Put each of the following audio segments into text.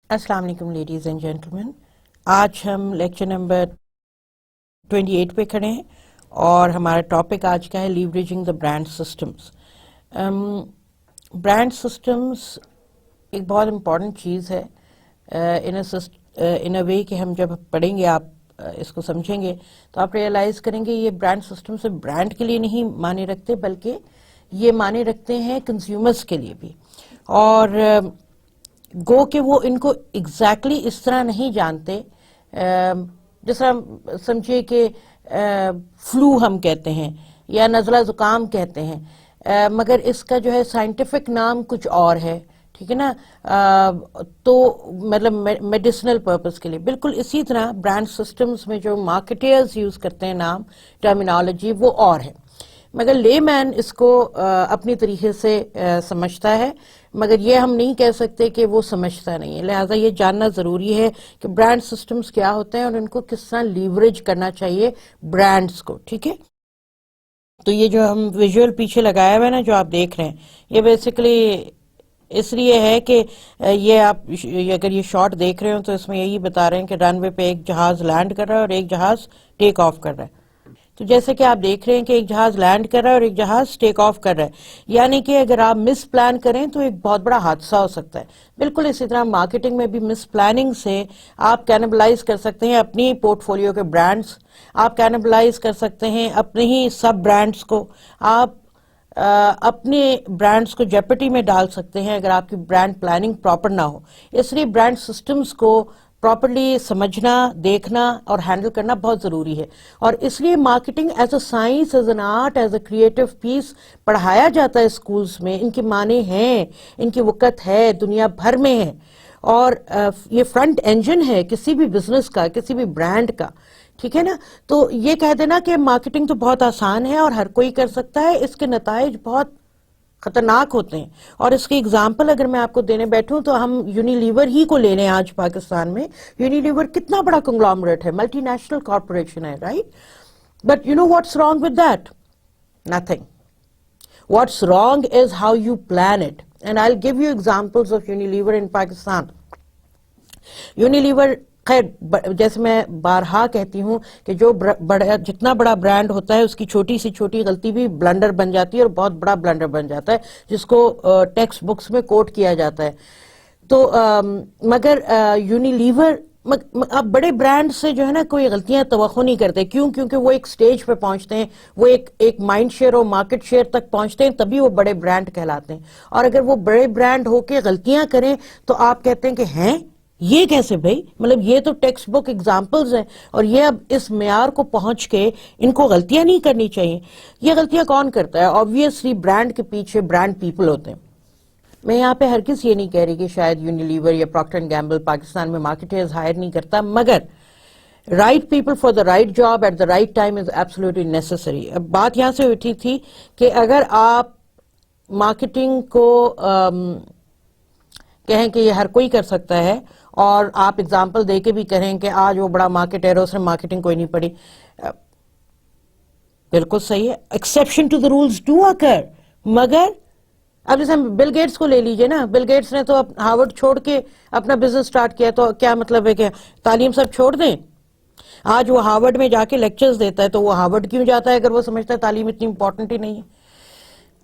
السلام علیکم ladies and gentleman. آج ہم لیکچر نمبر 28 پہ کھڑے ہیں اور ہمارا ٹاپک آج کا ہے leveraging the brand systems. Brand systems ایک بہت امپورٹنٹ چیز ہے ان اے وے کہ ہم جب پڑھیں گے آپ اس کو سمجھیں گے تو آپ ریئلائز کریں گے یہ برانڈ سسٹم سے برانڈ کے لیے نہیں معنی رکھتے بلکہ یہ معنی رکھتے ہیں کنزیومرز کے لیے بھی. اور گو کہ وہ ان کو ایگزیکٹلی اس طرح نہیں جانتے جس طرح سمجھیے کہ فلو ہم کہتے ہیں یا نزلہ زکام کہتے ہیں مگر اس کا جو ہے سائنٹیفک نام کچھ اور ہے, ٹھیک ہے نا. تو مطلب میڈیسنل پرپز کے لیے بالکل اسی طرح برانڈ سسٹمز میں جو مارکیٹرز یوز کرتے ہیں نام ٹرمینالوجی وہ اور ہے, مگر لے مین اس کو اپنی طریقے سے سمجھتا ہے, مگر یہ ہم نہیں کہہ سکتے کہ وہ سمجھتا نہیں ہے. لہٰذا یہ جاننا ضروری ہے کہ برانڈ سسٹمز کیا ہوتے ہیں اور ان کو کس طرح لیوریج کرنا چاہیے برانڈز کو, ٹھیک ہے. تو یہ جو ہم ویژول پیچھے لگایا ہوا ہے نا جو آپ دیکھ رہے ہیں یہ بیسیکلی اس لیے ہے کہ یہ آپ اگر یہ شارٹ دیکھ رہے ہو تو اس میں یہی بتا رہے ہیں کہ رن وے پہ ایک جہاز لینڈ کر رہا ہے اور ایک جہاز ٹیک آف کر رہا ہے. تو جیسے کہ آپ دیکھ رہے ہیں کہ ایک جہاز لینڈ کر رہا ہے اور ایک جہاز ٹیک آف کر رہا ہے, یعنی کہ اگر آپ مس پلان کریں تو ایک بہت بڑا حادثہ ہو سکتا ہے. بالکل اسی طرح مارکیٹنگ میں بھی مس پلاننگ سے آپ کینیبلائز کر سکتے ہیں اپنی پورٹ فولیو کے برانڈز, آپ کینیبلائز کر سکتے ہیں اپنے ہی سب برانڈز کو, آپ اپنے برانڈز کو جیپٹی میں ڈال سکتے ہیں اگر آپ کی برانڈ پلاننگ پراپر نہ ہو. اس لیے برانڈ سسٹمز کو پراپرلی سمجھنا, دیکھنا اور ہینڈل کرنا بہت ضروری ہے. اور اس لیے marketing as a science, as an art, as a creative piece پڑھایا جاتا ہے اسکولز میں. ان کے معنی ہیں, ان کی وقت ہے, دنیا بھر میں ہے, اور یہ فرنٹ انجن ہے کسی بھی بزنس کا, کسی بھی برانڈ کا, ٹھیک ہے نا. تو یہ کہہ دینا کہ مارکیٹنگ تو بہت آسان ہے اور ہر کوئی کر سکتا ہے, اس کے نتائج بہت خطرناک ہوتے ہیں. اور اس کی اگزامپل اگر میں آپ کو دینے بیٹھوں تو ہم یونیلیور ہی کو لے لیں. آج پاکستان میں یونیلیور کتنا بڑا کنگلومریٹ ہے, ملٹی نیشنل کارپوریشن ہے, right. But you know what's wrong with that? Nothing. What's wrong is how you plan it, and I will give you examples of Unilever in Pakistan. Unilever خیر جیسے میں بارہا کہتی ہوں کہ جو جتنا بڑا برانڈ ہوتا ہے اس کی چھوٹی سی چھوٹی غلطی بھی بلنڈر بن جاتی ہے اور بہت بڑا بلنڈر بن جاتا ہے جس کو ٹیکسٹ بکس میں کوٹ کیا جاتا ہے. تو مگر یونیلیور اب بڑے برانڈ سے جو ہے نا کوئی غلطیاں توقع نہیں کرتے. کیوں؟ کیونکہ وہ ایک سٹیج پہ پہنچتے ہیں, وہ ایک مائنڈ شیئر اور مارکیٹ شیئر تک پہنچتے ہیں, تبھی وہ بڑے برانڈ کہلاتے ہیں. اور اگر وہ بڑے برانڈ ہو کے غلطیاں کریں تو آپ کہتے ہیں کہ ہیں یہ کیسے بھائی, مطلب یہ تو ٹیکسٹ بک اگزامپلز ہیں اور یہ اب اس معیار کو پہنچ کے ان کو غلطیاں نہیں کرنی چاہیے. یہ غلطیاں کون کرتا ہے؟ آبویسلی برانڈ کے پیچھے برانڈ پیپل ہوتے ہیں. میں یہاں پہ ہرگز یہ نہیں کہہ رہی کہ شاید یونیلیور یا پراکٹر اینڈ گیمبل پاکستان میں مارکیٹرز ہائر نہیں کرتا, مگر right people for the right job at the right time is absolutely necessary. اب بات یہاں سے اٹھی تھی کہ اگر آپ مارکیٹنگ کو کہیں کہ یہ ہر کوئی کر سکتا ہے اور آپ اگزامپل دے کے بھی کہیں کہ آج وہ بڑا مارکیٹر ہے اس نے مارکیٹنگ کوئی نہیں پڑھی, بالکل صحیح ہے. Exception to the rules do occur, مگر اب جیسے بل گیٹس کو لے لیجئے نا, بل گیٹس نے تو ہارورڈ چھوڑ کے اپنا بزنس سٹارٹ کیا, تو کیا مطلب ہے کہ تعلیم سب چھوڑ دیں؟ آج وہ ہارورڈ میں جا کے لیکچرز دیتا ہے تو وہ ہارورڈ کیوں جاتا ہے اگر وہ سمجھتا ہے تعلیم اتنی امپورٹنٹ ہی نہیں ہے؟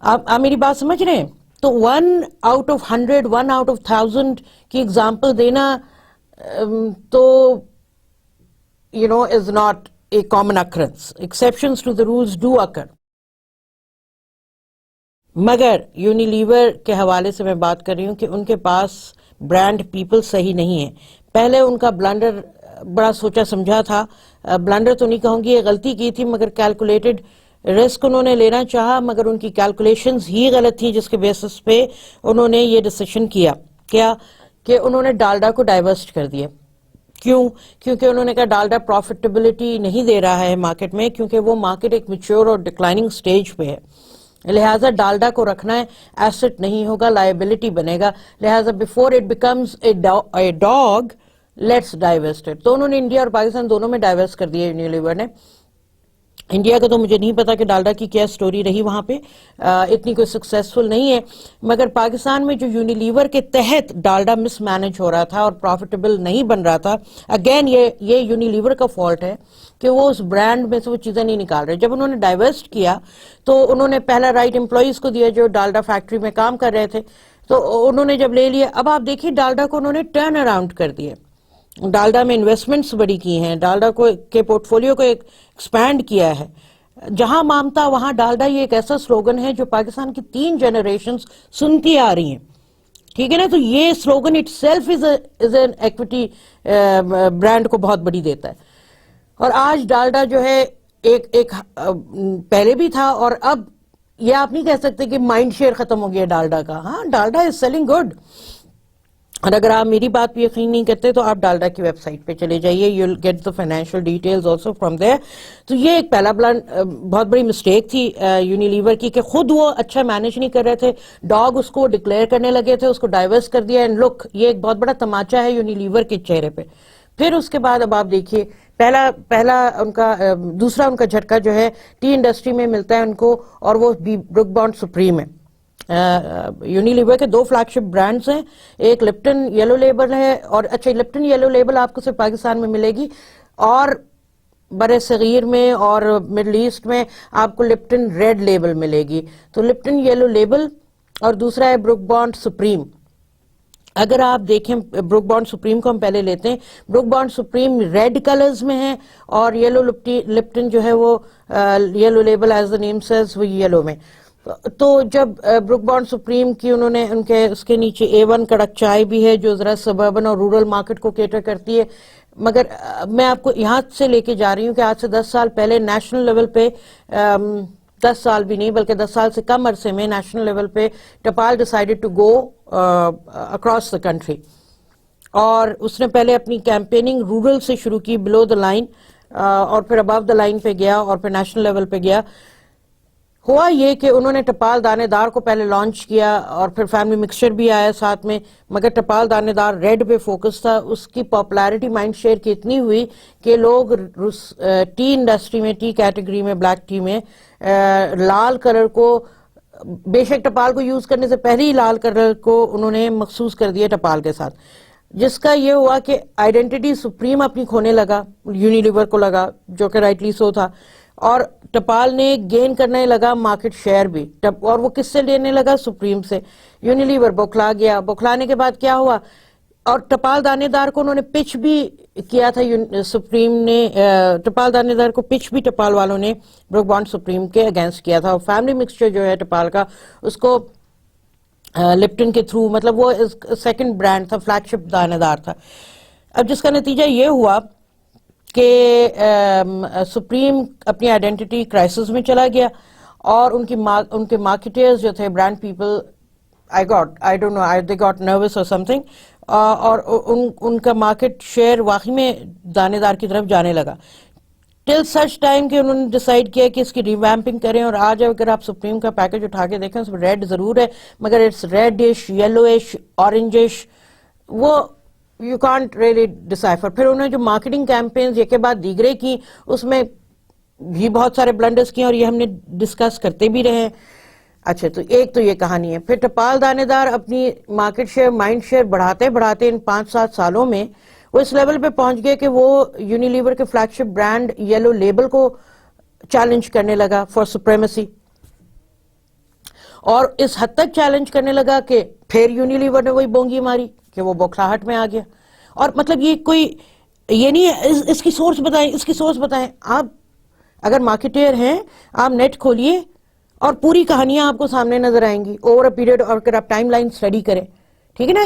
آپ میری بات سمجھ رہے ہیں؟ تو 1 out of 100, 1 out of 1000 کی اگزامپل دینا تو is not a common occurrence. Exceptions to the rules do occur. مگر یونیلیور کے حوالے سے میں بات کر رہی ہوں کہ ان کے پاس برانڈ پیپل صحیح نہیں ہے. پہلے ان کا بلنڈر بڑا سوچا سمجھا تھا, بلنڈر تو نہیں کہوں گی, یہ غلطی کی تھی مگر کیلکولیٹڈ رسک انہوں نے لینا چاہا, مگر ان کی کیلکولیشنز ہی غلط تھی جس کے بیسس پہ انہوں نے یہ ڈیسیشن کیا کہ انہوں نے ڈالڈا کو ڈائیورسٹ کر دیا. کیوں؟ کیونکہ انہوں نے کہا ڈالڈا پروفیٹیبلٹی نہیں دے رہا ہے مارکیٹ میں, کیونکہ وہ مارکیٹ ایک میچور اور ڈکلائننگ سٹیج پہ ہے, لہٰذا ڈالڈا کو رکھنا ہے, ایسٹ نہیں ہوگا, لائبلٹی بنے گا, لہٰذا before it becomes a dog let's divest it. تو انہوں نے انڈیا اور پاکستان دونوں میں ڈائیورس کر دیا یونیلیور نے. انڈیا کا تو مجھے نہیں پتا کہ ڈالڈا کی کیا سٹوری رہی وہاں پہ، اتنی کوئی سکسیسفل نہیں ہے، مگر پاکستان میں جو یونیلیور کے تحت ڈالڈا مس مینج ہو رہا تھا اور پروفیٹیبل نہیں بن رہا تھا، اگین یہ یونیلیور کا فالٹ ہے کہ وہ اس برانڈ میں سے وہ چیزیں نہیں نکال رہے. جب انہوں نے ڈائیورسٹ کیا تو انہوں نے پہلا رائٹ امپلائیز کو دیا جو ڈالڈا فیکٹری میں کام کر رہے تھے، تو انہوں نے جب لے لیا، اب آپ دیکھیے ڈالڈا کو انہوں نے ٹرن اراؤنڈ کر دیا، ڈالڈا میں انویسٹمنٹس بڑی کی ہیں، ڈالڈا کے پورٹ فولیو کو ایکسپینڈ کیا ہے. جہاں مامتا وہاں ڈالڈا، یہ ایک ایسا سلوگن ہے جو پاکستان کی 3 جنریشنز سنتی آ رہی ہیں، ٹھیک ہے نا. تو یہ slogan it self is an equity brand کو بہت بڑی دیتا ہے. اور آج ڈالڈا جو ہے ایک پہلے بھی تھا، اور اب یہ آپ نہیں کہہ سکتے کہ مائنڈ شیئر ختم ہو گیا ڈالڈا کا. ہاں، ڈالڈا از سیلنگ گڈ. اور اگر آپ میری بات پہ یقین نہیں کرتے تو آپ ڈالڈا کی ویب سائٹ پہ چلے جائیے، you will get the financial details also from there. تو یہ ایک پہلا بہت بڑی مسٹیک تھی یونیلیور کی کہ خود وہ اچھا مینج نہیں کر رہے تھے، ڈاگ اس کو ڈکلیئر کرنے لگے تھے، اس کو ڈائیورس کر دیا. اینڈ لک، یہ ایک بہت بڑا تماچا ہے یونیلیور کے چہرے پہ. پھر اس کے بعد اب آپ دیکھیے پہلا ان کا دوسرا ان کا جھٹکا جو ہے ٹی انڈسٹری میں ملتا ہے ان کو، اور وہ بروک بانڈ سپریم ہے. یونیلیور کے 2 فلیگ شپ برانڈز ہیں، ایک لپٹن یلو لیبل ہے، اور اچھا لپٹن یلو لیبل آپ کو صرف پاکستان میں ملے گی، اور بر صغیر میں اور مڈل ایسٹ میں آپ کو لپٹن ریڈ لیبل ملے گی. تو لپٹن یلو لیبل، اور دوسرا ہے بروک بانڈ سپریم. اگر آپ دیکھیں بروک بانڈ سپریم کو ہم پہلے لیتے ہیں، Brooke Bond Supreme red colours میں ہے، اور یلو لپٹن جو ہے وہ yellow label as the name says وہ یلو میں. تو جب بروک بانڈ سپریم کی انہوں نے اس کے نیچے A1 کڑک چائے بھی ہے جو ذرا سبربن اور رورل مارکیٹ کو کیٹر کرتی ہے. مگر میں آپ کو یہاں سے لے کے جا رہی ہوں کہ آج سے 10 سال پہلے نیشنل لیول پہ 10 سال بھی نہیں بلکہ 10 سال سے کم عرصے میں نیشنل لیول پہ Tapal decided to go across the country, اور اس نے پہلے اپنی کیمپیننگ رورل سے شروع کی، بلو دا لائن، اور پھر ابو دا لائن پہ گیا، اور پھر نیشنل لیول پہ گیا. ہوا یہ کہ انہوں نے ٹپال دانے دار کو پہلے لانچ کیا، اور پھر فیملی مکسچر بھی آیا ساتھ میں، مگر ٹپال دانے دار ریڈ پہ فوکس تھا. اس کی پاپولیرٹی مائنڈ شیئر کی اتنی ہوئی کہ لوگ ٹی انڈسٹری میں، ٹی کیٹیگری میں، بلیک ٹی میں لال کلر کو، بے شک ٹپال کو یوز کرنے سے پہلے ہی لال کلر کو انہوں نے مخصوص کر دیا ٹپال کے ساتھ، جس کا یہ ہوا کہ آئیڈینٹی سپریم اپنی کھونے لگا، یونیلیور کو لگا، جو کہ رائٹلی سو تھا. اور ٹپال نے گین کرنے لگا مارکیٹ شیئر بھی، اور وہ کس سے لینے لگا؟ سپریم سے. یونیلیور بوکھلا گیا. بوکھلانے کے بعد کیا ہوا؟ اور ٹپال دانے دار کو انہوں نے پچ بھی کیا تھا، سپریم نے ٹپال دانے دار کو پچ بھی ٹپال والوں نے بروک بانڈ سپریم کے اگینسٹ کیا تھا. اور فیملی مکسچر جو ہے ٹپال کا، اس کو لپٹن کے تھرو، مطلب وہ سیکنڈ برانڈ تھا، فلیگ شپ دانے دار تھا. اب جس کا نتیجہ یہ ہوا کہ سپریم اپنی آئیڈینٹی کرائسس میں چلا گیا، اور ان کے مارکیٹرز جو تھے، brand people, I don't know, they got nervous or something, اور ان کا مارکیٹ شیئر واقعی میں دانے دار کی طرف جانے لگا. ٹل سچ ٹائم کہ انہوں نے ڈیسائیڈ کیا کہ اس کی ریویمپنگ کریں. اور آج اگر آپ سپریم کا پیکج اٹھا کے دیکھیں، اس میں ریڈ ضرور ہے، مگر اٹس ریڈش، یلوش، اورنجش، وہ یو کانٹ ریئلی ڈسائفر. پھر انہوں نے جو مارکیٹنگ کیمپینز ایک کے بعد دیگرے کی، اس میں بھی بہت سارے بلنڈرز کیے، اور یہ ہم نے ڈسکس کرتے بھی رہے ہیں. اچھا، تو ایک تو یہ کہانی ہے. پھر ٹپال دانے دار اپنی مارکیٹ شیئر، مائنڈ شیئر بڑھاتے بڑھاتے ان 5-7 سالوں میں وہ اس لیول پہ پہنچ گئے کہ وہ یونیلیور کے فلیگ شپ برانڈ یلو لیبل کو چیلنج کرنے لگا فار سپریمیسی، اور اس حد تک چیلنج کرنے لگا کہ پھر یونیلیور نے وہی بونگی ماری کہ وہ بوکھلاہٹ میں آ گیا. اور مطلب یہ کوئی یہ نہیں ہے اس کی سورس بتائیں، اس کی سورس بتائیں. آپ اگر مارکیٹر ہیں، آپ نیٹ کھولیے اور پوری کہانیاں آپ کو سامنے نظر آئیں گی اوور اے پیریڈ. اور اگر آپ ٹائم لائن اسٹڈی کریں، ٹھیک ہے نا،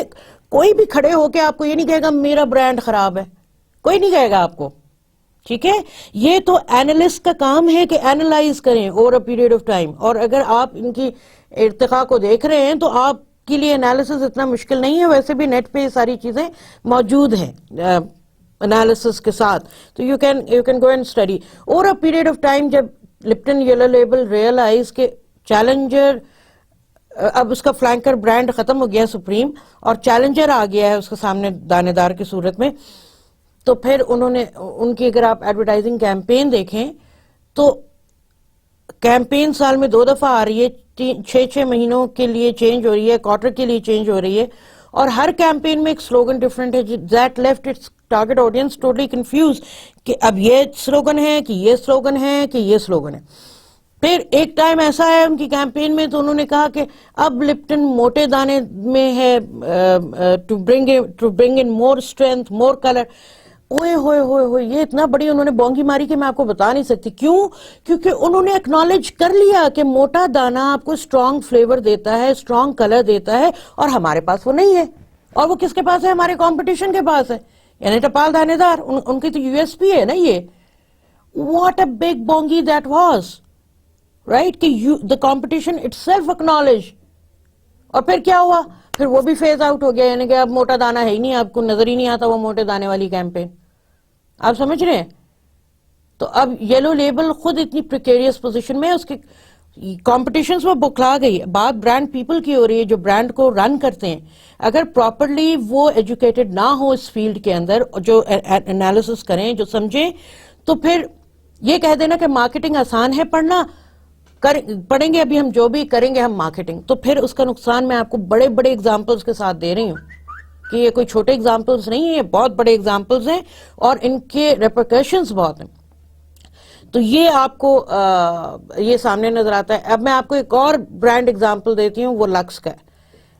کوئی بھی کھڑے ہو کے آپ کو یہ نہیں کہے گا میرا برانڈ خراب ہے، کوئی نہیں کہے گا آپ کو، ٹھیک ہے. یہ تو اینالسٹ کا کام ہے کہ اینالائز کریں over a period of time. اور اگر آپ ان کی ارتقاء کو دیکھ رہے ہیں تو آپ کے لیے انالیسس اتنا مشکل نہیں ہے. ویسے بھی نیٹ پہ یہ ساری چیزیں موجود ہیں انالیسس کے ساتھ، تو you can go and study over a period of time. جب لپٹن یلو لیبل ریئلائز کے چیلنجر، اب اس کا فلینکر برانڈ ختم ہو گیا سپریم، اور چیلنجر آ گیا ہے اس کے سامنے دانے دار کی صورت میں، تو پھر انہوں نے ان کی اگر آپ ایڈورٹائزنگ کیمپین دیکھیں تو کیمپین سال میں 2 دفعہ آ رہی ہے، 6 مہینوں کے لیے چینج ہو رہی ہے، کوارٹر کے لیے چینج ہو رہی ہے، اور ہر کیمپین میں ایک سلوگن ڈفرینٹ ہے. That left its target audience totally confused کہ اب یہ سلوگن ہے کہ یہ سلوگن ہے کہ یہ سلوگن ہے. پھر ایک ٹائم ایسا ہے ان کی کیمپین میں تو انہوں نے کہا کہ اب لپٹن موٹے دانے میں ہے، to bring in more strength more colour. اوئے ہوئے ہوئے ہوئے، یہ اتنا بڑی انہوں نے بونگی ماری کہ میں آپ کو بتا نہیں سکتی. کیوں؟ کیونکہ انہوں نے اکنالج کر لیا کہ موٹا دانا آپ کو اسٹرانگ فلیور دیتا ہے، اسٹرانگ کلر دیتا ہے، اور ہمارے پاس وہ نہیں ہے. اور وہ کس کے پاس ہے؟ ہمارے کمپٹیشن کے پاس ہے، یعنی ٹپال دانے دار. ان کی تو یو ایس پی ہے نا یہ. واٹ اے بگ بونگی دیٹ واز، رائٹ، کہ the competition itself acknowledge. اور پھر کیا ہوا؟ پھر وہ بھی فیز آؤٹ ہو گیا، یعنی کہ اب موٹا دانا ہے ہی نہیں، آپ کو نظر ہی نہیں آتا وہ موٹے دانے والی کیمپین. آپ سمجھ رہے ہیں؟ تو اب یلو لیبل خود اتنی پریکیریس پوزیشن میں، اس کے کمپٹیشنز میں بکھلا گئی. بات برانڈ پیپل کی ہو رہی ہے جو برانڈ کو رن کرتے ہیں. اگر پراپرلی وہ ایجوکیٹڈ نہ ہو اس فیلڈ کے اندر، جو انالیسس کریں، جو سمجھیں، تو پھر یہ کہہ دینا کہ مارکیٹنگ آسان ہے پڑھنا، پڑھیں گے ابھی ہم جو بھی کریں گے ہم مارکیٹنگ، تو پھر اس کا نقصان میں آپ کو بڑے بڑے اگزامپلس کے ساتھ دے رہی ہوں کہ یہ کوئی چھوٹے اگزامپلس نہیں ہیں، یہ بہت بڑے اگزامپلس ہیں اور ان کے ریپرکشنز بہت ہیں. تو یہ آپ کو یہ سامنے نظر آتا ہے. اب میں آپ کو ایک اور برانڈ اگزامپل دیتی ہوں، وہ لکس کا ہے.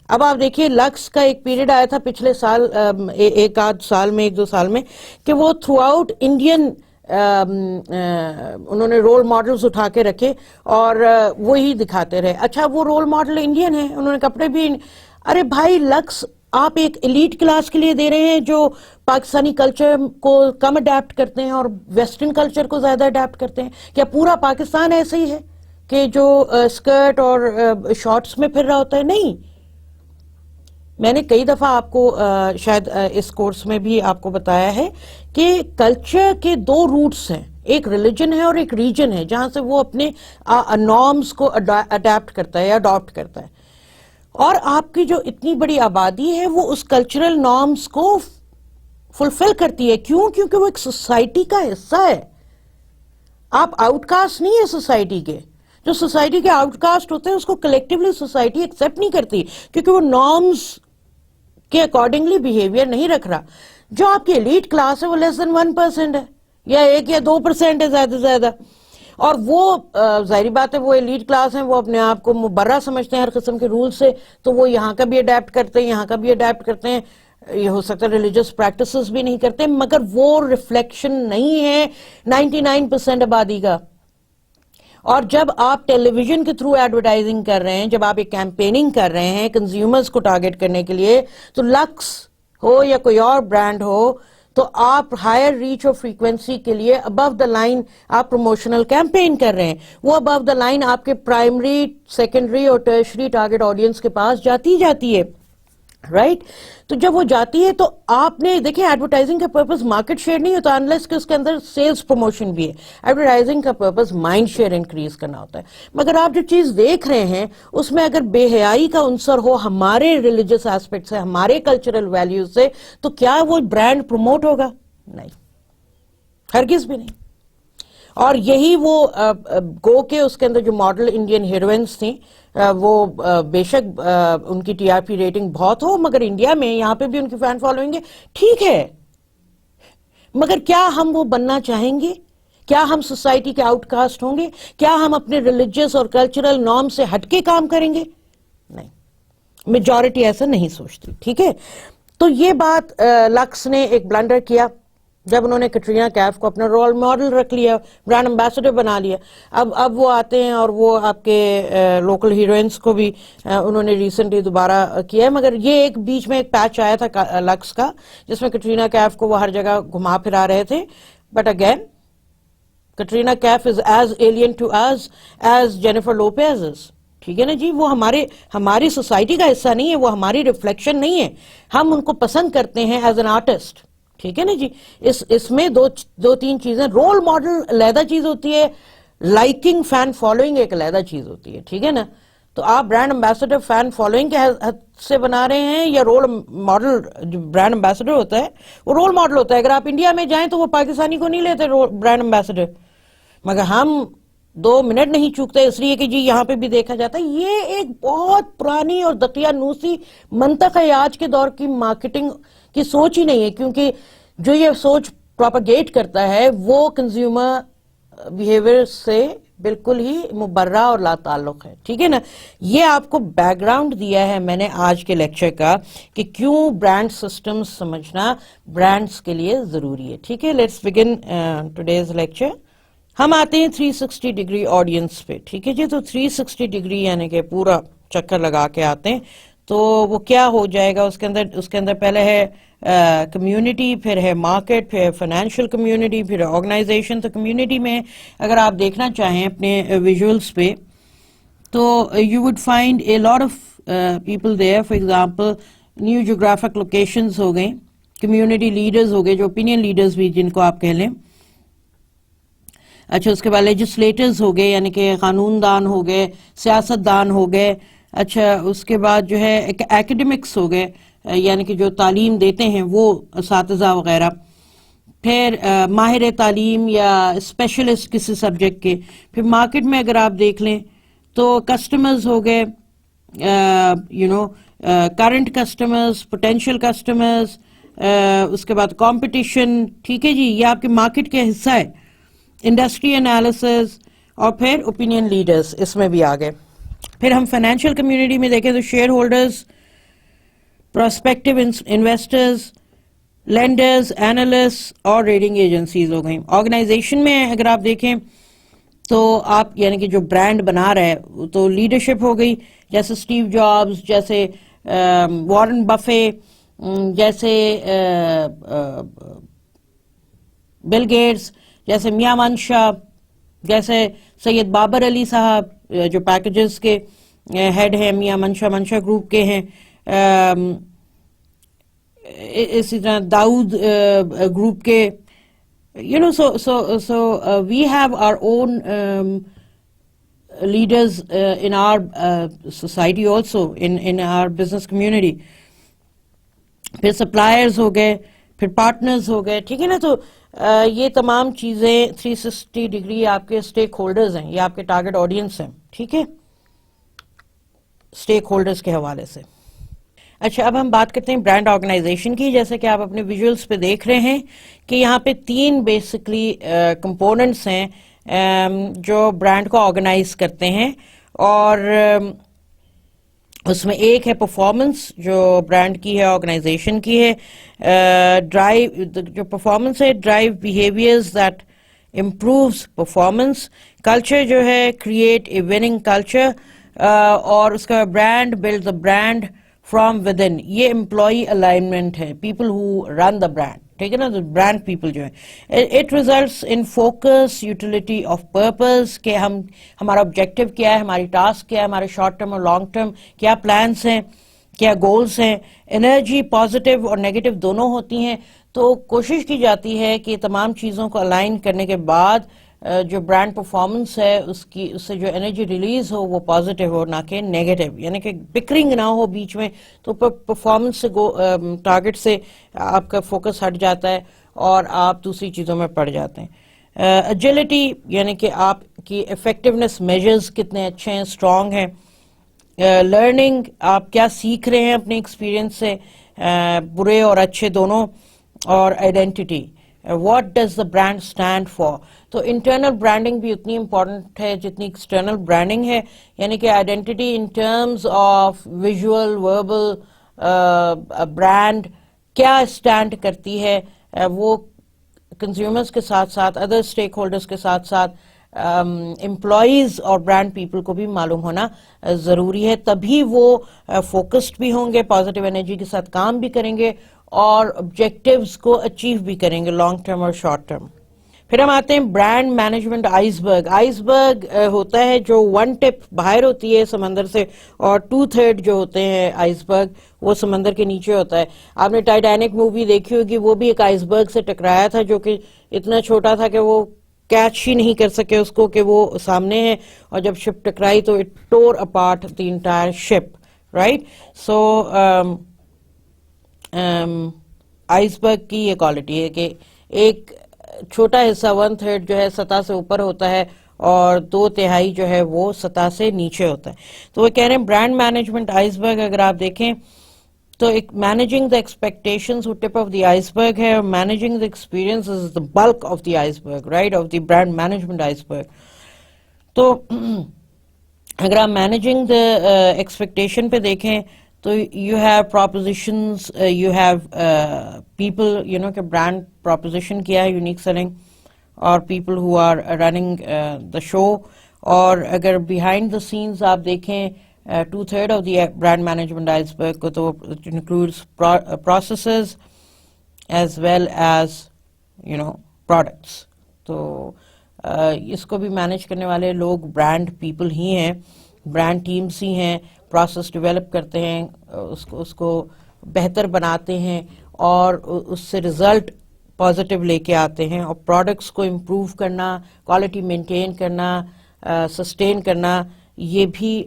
اب آپ دیکھیے لکس کا ایک پیریڈ آیا تھا پچھلے سال، ایک آدھ سال میں، 1-2 سال میں، کہ وہ تھرو آؤٹ انڈین انہوں نے رول ماڈلز اٹھا کے رکھے اور وہی دکھاتے رہے. اچھا وہ رول ماڈل انڈین ہیں، انہوں نے کپڑے بھی ارے بھائی لکس آپ ایک ایلیٹ کلاس کے لیے دے رہے ہیں جو پاکستانی کلچر کو کم اڈیپٹ کرتے ہیں اور ویسٹرن کلچر کو زیادہ اڈیپٹ کرتے ہیں. کیا پورا پاکستان ایسے ہی ہے کہ جو اسکرٹ اور شارٹس میں پھر رہا ہوتا ہے؟ نہیں. میں نے کئی دفعہ آپ کو شاید اس کورس میں بھی آپ کو بتایا ہے کہ کلچر کے 2 روٹس ہیں، ایک ریلیجن ہے اور ایک ریجن ہے، جہاں سے وہ اپنے نارمز کو اڈیپٹ کرتا ہے یا اڈاپٹ کرتا ہے. اور آپ کی جو اتنی بڑی آبادی ہے وہ اس کلچرل نارمز کو فلفل کرتی ہے. کیوں؟ کیونکہ وہ ایک سوسائٹی کا حصہ ہے. آپ آؤٹ کاسٹ نہیں ہے سوسائٹی کے. جو سوسائٹی کے آؤٹ کاسٹ ہوتے ہیں اس کو کلیکٹیولی سوسائٹی ایکسیپٹ نہیں کرتی کیونکہ وہ نارمز کے اکارڈنگلی بیہیویئر نہیں رکھ رہا. جو آپ کی ایلیٹ کلاس ہے وہ لیس دین 1% ہے، یا 1 یا 2% ہے زیادہ سے زیادہ. اور وہ ظاہری بات ہے وہ ایلیٹ کلاس ہیں، وہ اپنے آپ کو مبرہ سمجھتے ہیں ہر قسم کے رول سے، تو وہ یہاں کا بھی اڈیپٹ کرتے ہیں، یہاں کا بھی اڈیپٹ کرتے ہیں. یہ ہو سکتا ہے ریلیجس پریکٹسز بھی نہیں کرتے، مگر وہ ریفلیکشن نہیں ہے 99% آبادی کا. اور جب آپ ٹیلی ویژن کے تھرو ایڈورٹائزنگ کر رہے ہیں، جب آپ ایک کیمپیننگ کر رہے ہیں کنزیومرز کو ٹارگٹ کرنے کے لیے، تو لکس ہو یا کوئی اور برانڈ ہو، تو آپ ہائر ریچ اور فریکوینسی کے لیے ابو دا لائن آپ پروموشنل کیمپین کر رہے ہیں. وہ ابو دا لائن آپ کے پرائمری، سیکنڈری اور ٹرشری ٹارگٹ آڈینس کے پاس جاتی ہے، رائٹ. تو جب وہ جاتی ہے تو آپ نے دیکھیں ایڈورٹائزنگ کا پرپز مارکیٹ شیئر نہیں ہوتا انلیس کہ اس کے اندر سیلز پروموشن بھی ہے. ایڈورٹائزنگ کا پرپز مائنڈ شیئر انکریز کرنا ہوتا ہے. مگر آپ جو چیز دیکھ رہے ہیں اس میں اگر بے حیائی کا عنصر ہو ہمارے ریلیجس ایسپیکٹ سے، ہمارے کلچرل ویلیوز سے، تو کیا وہ برانڈ پروموٹ ہوگا؟ نہیں، ہرگز بھی نہیں. اور یہی وہ گو کے اس کے اندر جو ماڈل انڈین ہیروئنس تھیں، وہ بے شک ان کی ٹی آر پی ریٹنگ بہت ہو، مگر انڈیا میں یہاں پہ بھی ان کی فین فالوئنگ ہے، ٹھیک ہے. مگر کیا ہم وہ بننا چاہیں گے؟ کیا ہم سوسائٹی کے آؤٹ کاسٹ ہوں گے؟ کیا ہم اپنے ریلیجس اور کلچرل نارم سے ہٹ کے کام کریں گے؟ نہیں، میجورٹی ایسا نہیں سوچتی. ٹھیک ہے. تو یہ بات لکس نے ایک بلنڈر کیا جب انہوں نے کٹرینہ کیف کو اپنا رول ماڈل رکھ لیا، برانڈ امبیسڈر بنا لیا. اب وہ آتے ہیں اور وہ آپ کے لوکل ہیروئنس کو بھی انہوں نے ریسنٹلی دوبارہ کیا ہے. مگر یہ ایک بیچ میں ایک پیچ آیا تھا لکس کا جس میں کٹرینہ کیف کو وہ ہر جگہ گھما پھرا رہے تھے. But again Katrina Kaif is as alien to us as Jennifer Lopez is. ٹھیک ہے نا جی. وہ ہماری سوسائٹی کا حصہ نہیں ہے، وہ ہماری ریفلیکشن نہیں ہے. ہم ان کو پسند کرتے ہیں ایز این آرٹسٹ. ٹھیک ہے نا جی. اس میں دو تین چیزیں، رول ماڈل علیحدہ چیز ہوتی ہے، لائکنگ فین فالوئنگ ایک علیحدہ چیز ہوتی ہے. ٹھیک ہے نا. تو آپ برانڈ امبیسڈر فین فالوئنگ کے حد سے بنا رہے ہیں یا رول ماڈل؟ جو برانڈ امبیسڈر ہوتا ہے وہ رول ماڈل ہوتا ہے. اگر آپ انڈیا میں جائیں تو وہ پاکستانی کو نہیں لیتے برانڈ امبیسڈر، مگر ہم 2 منٹ نہیں چوکتے اس لیے کہ جی یہاں پہ بھی دیکھا جاتا ہے. یہ ایک بہت پرانی اور دقیانوسی منطق ہے. آج کے دور کی مارکیٹنگ کی سوچ ہی نہیں ہے, کیونکہ جو یہ سوچ پروپیگیٹ کرتا ہے وہ کنزیومر بیہیویئر سے بالکل ہی مبرہ اور لا تعلق ہے. ٹھیک ہے نا, یہ آپ کو بیک گراؤنڈ دیا ہے میں نے آج کے لیکچر کا کہ کیوں برانڈ سسٹم سمجھنا برانڈز کے لیے ضروری ہے. ٹھیک ہے, لیٹس بگن ٹوڈیز لیکچر. ہم آتے ہیں 360 ڈگری آڈینس پہ. ٹھیک ہے جی, تو 360 ڈگری یعنی کہ پورا چکر لگا کے آتے ہیں. تو وہ کیا ہو جائے گا اس کے اندر پہلے ہے کمیونٹی, پھر ہے مارکیٹ, پھر فائنینشیل کمیونٹی, پھر آرگنائزیشن. تو کمیونٹی میں اگر آپ دیکھنا چاہیں اپنے ویژولز پہ تو you would find a lot of people there. For example new geographic locations ہو گئیں, کمیونٹی لیڈرز ہو گئے جو اوپینین لیڈرز بھی جن کو آپ کہہ لیں. اچھا, اس کے بعد لیجسلیٹرز ہو گئے یعنی کہ قانون دان ہو گئے, سیاست دان ہو گئے. اچھا, اس کے بعد جو ہے ایکیڈمکس ہو گئے یعنی کہ جو تعلیم دیتے ہیں وہ اساتذہ وغیرہ. پھر ماہر تعلیم یا اسپیشلسٹ کسی سبجیکٹ کے. پھر مارکیٹ میں اگر آپ دیکھ لیں تو کسٹمرز ہو گئے, کرنٹ کسٹمرز, پوٹینشیل کسٹمرز. اس کے بعد کمپٹیشن. ٹھیک ہے جی, یہ آپ کے مارکیٹ کا حصہ ہے. انڈسٹری انالیسز, اور پھر اوپینین لیڈرز اس میں بھی آ گئے. پھر ہم فائنینشیل کمیونٹی میں دیکھیں تو share holders, prospective investors, landers, analyst اور ریٹنگ ایجنسیز ہو گئیں. آرگنائزیشن میں اگر آپ دیکھیں تو آپ یعنی کہ جو برانڈ بنا رہا ہے تو لیڈرشپ ہو گئی, جیسے اسٹیو جابز, جیسے وارن بفے, جیسے بل گیٹس, جیسے میاں منشا, جیسے سید بابر علی صاحب جو پیکجز کے ہیڈ ہیں, میاں منشا گروپ کے ہیں. اسی طرح داؤد گروپ کے. So we have our own leaders in our society also, in our business community. پھر سپلائرز ہو گئے, پھر پارٹنرز ہو گئے. ٹھیک ہے نا, تو یہ تمام چیزیں 360 ڈگری آپ کے اسٹیک ہولڈرز ہیں, یہ آپ کے ٹارگٹ آڈینس ہیں. ٹھیک ہے, اسٹیک ہولڈرز کے حوالے سے. اچھا, اب ہم بات کرتے ہیں برانڈ آرگنائزیشن کی. جیسے کہ آپ اپنے ویژولز پہ دیکھ رہے ہیں کہ یہاں پہ 3 بیسکلی کمپوننٹس ہیں جو برانڈ کو آرگنائز کرتے ہیں, اور اس میں ایک ہے پرفارمنس جو برانڈ کی ہے, آرگنائزیشن کی ہے. ڈرائیو, جو پرفارمنس ہے, drive behaviours that improves performance. Culture جو ہے, کریٹ اے وننگ کلچر. اور اس کا brand, build the brand from within. یہ امپلائی الائنمنٹ ہے, people who run the brand. ٹھیک ہے نا, برانڈ پیپل جو ہے. It results in focus, utility of purpose, کہ ہمارا آبجیکٹو کیا ہے, ہماری ٹاسک کیا ہے, ہمارے شارٹ ٹرم اور لانگ ٹرم کیا پلانس ہیں, کیا گولز ہیں. انرجی پازیٹیو اور نیگیٹو دونوں ہوتی ہیں. تو کوشش کی جاتی ہے کہ تمام چیزوں کو الائن کرنے کے بعد جو برانڈ پرفارمنس ہے اس سے جو انرجی ریلیز ہو وہ پازیٹیو ہو, نہ کہ نیگیٹو, یعنی کہ بکرنگ نہ ہو بیچ میں. تو پرفارمنس سے ٹارگٹ سے آپ کا فوکس ہٹ جاتا ہے اور آپ دوسری چیزوں میں پڑ جاتے ہیں. ایجلٹی, یعنی کہ آپ کی افیکٹونیس میجرز کتنے اچھے ہیں, اسٹرانگ ہیں. لرننگ, آپ کیا سیکھ رہے ہیں اپنے ایکسپیرئنس سے, برے اور اچھے دونوں. اور identity, what does the brand stand for. تو انٹرنل برانڈنگ بھی اتنی امپورٹنٹ ہے جتنی ایکسٹرنل برانڈنگ ہے, یعنی کہ identity in terms of visual, verbal brand کیا اسٹینڈ کرتی ہے, وہ کنزیومرز کے ساتھ ساتھ, ادر اسٹیک ہولڈرز کے ساتھ ساتھ امپلائیز اور برانڈ پیپل کو بھی معلوم ہونا ضروری ہے. تبھی وہ فوکسڈ بھی ہوں گے, پازیٹیو انرجی کے ساتھ کام بھی کریں گے اور آبجیکٹیوز کو اچیو بھی کریں گے لانگ ٹرم اور شارٹ ٹرم. پھر ہم آتے ہیں برانڈ مینجمنٹ. آئس برگ ہوتا ہے جو 1 ٹپ باہر ہوتی ہے سمندر سے, اور 2/3 جو ہوتے ہیں آئس برگ وہ سمندر کے نیچے ہوتا ہے. آپ نے ٹائٹینک مووی دیکھی ہوگی, وہ بھی ایک آئس برگ سے ٹکرایا تھا جو کہ اتنا چھوٹا تھا کہ وہ کیچ ہی نہیں کر سکے اس کو کہ وہ سامنے ہے, اور جب شپ ٹکرائی تو it tour apart the entire ship, right. So ice برگ کی یہ کوالٹی ہے کہ ایک چھوٹا حصہ 1/3 جو ہے سطح سے اوپر ہوتا ہے, اور 2/3 جو ہے وہ سطح سے نیچے ہوتا ہے. تو وہ کہہ رہے ہیں برانڈ مینجمنٹ آئس برگ اگر آپ دیکھیں تو ایک مینیجنگ دا ایکسپیکٹیشنز وہ tip of the iceberg ہے, اور managing the experience is the bulk of the iceberg, right, of the brand management iceberg. تو اگر آپ مینیجنگ دا ایکسپیکٹیشن پہ دیکھیں تو you have propositions, you have people, you know کہ brand proposition کیا ہے, یونیک سیلنگ, اور people who are running the show. اور اگر بیہائنڈ دا سینز آپ دیکھیں 2/3 of the brand management iceberg کو تو it includes processes as well as products. تو اس کو بھی مینیج کرنے والے لوگ برانڈ پیپل ہی ہیں, برانڈ ٹیمز ہی ہیں, پروسیس ڈیولپ کرتے ہیں, اس کو بہتر بناتے ہیں اور اس سے رزلٹ پازیٹیو لے کے آتے ہیں, اور پروڈکٹس کو امپروو کرنا, کوالٹی مینٹین کرنا, سسٹین کرنا, یہ بھی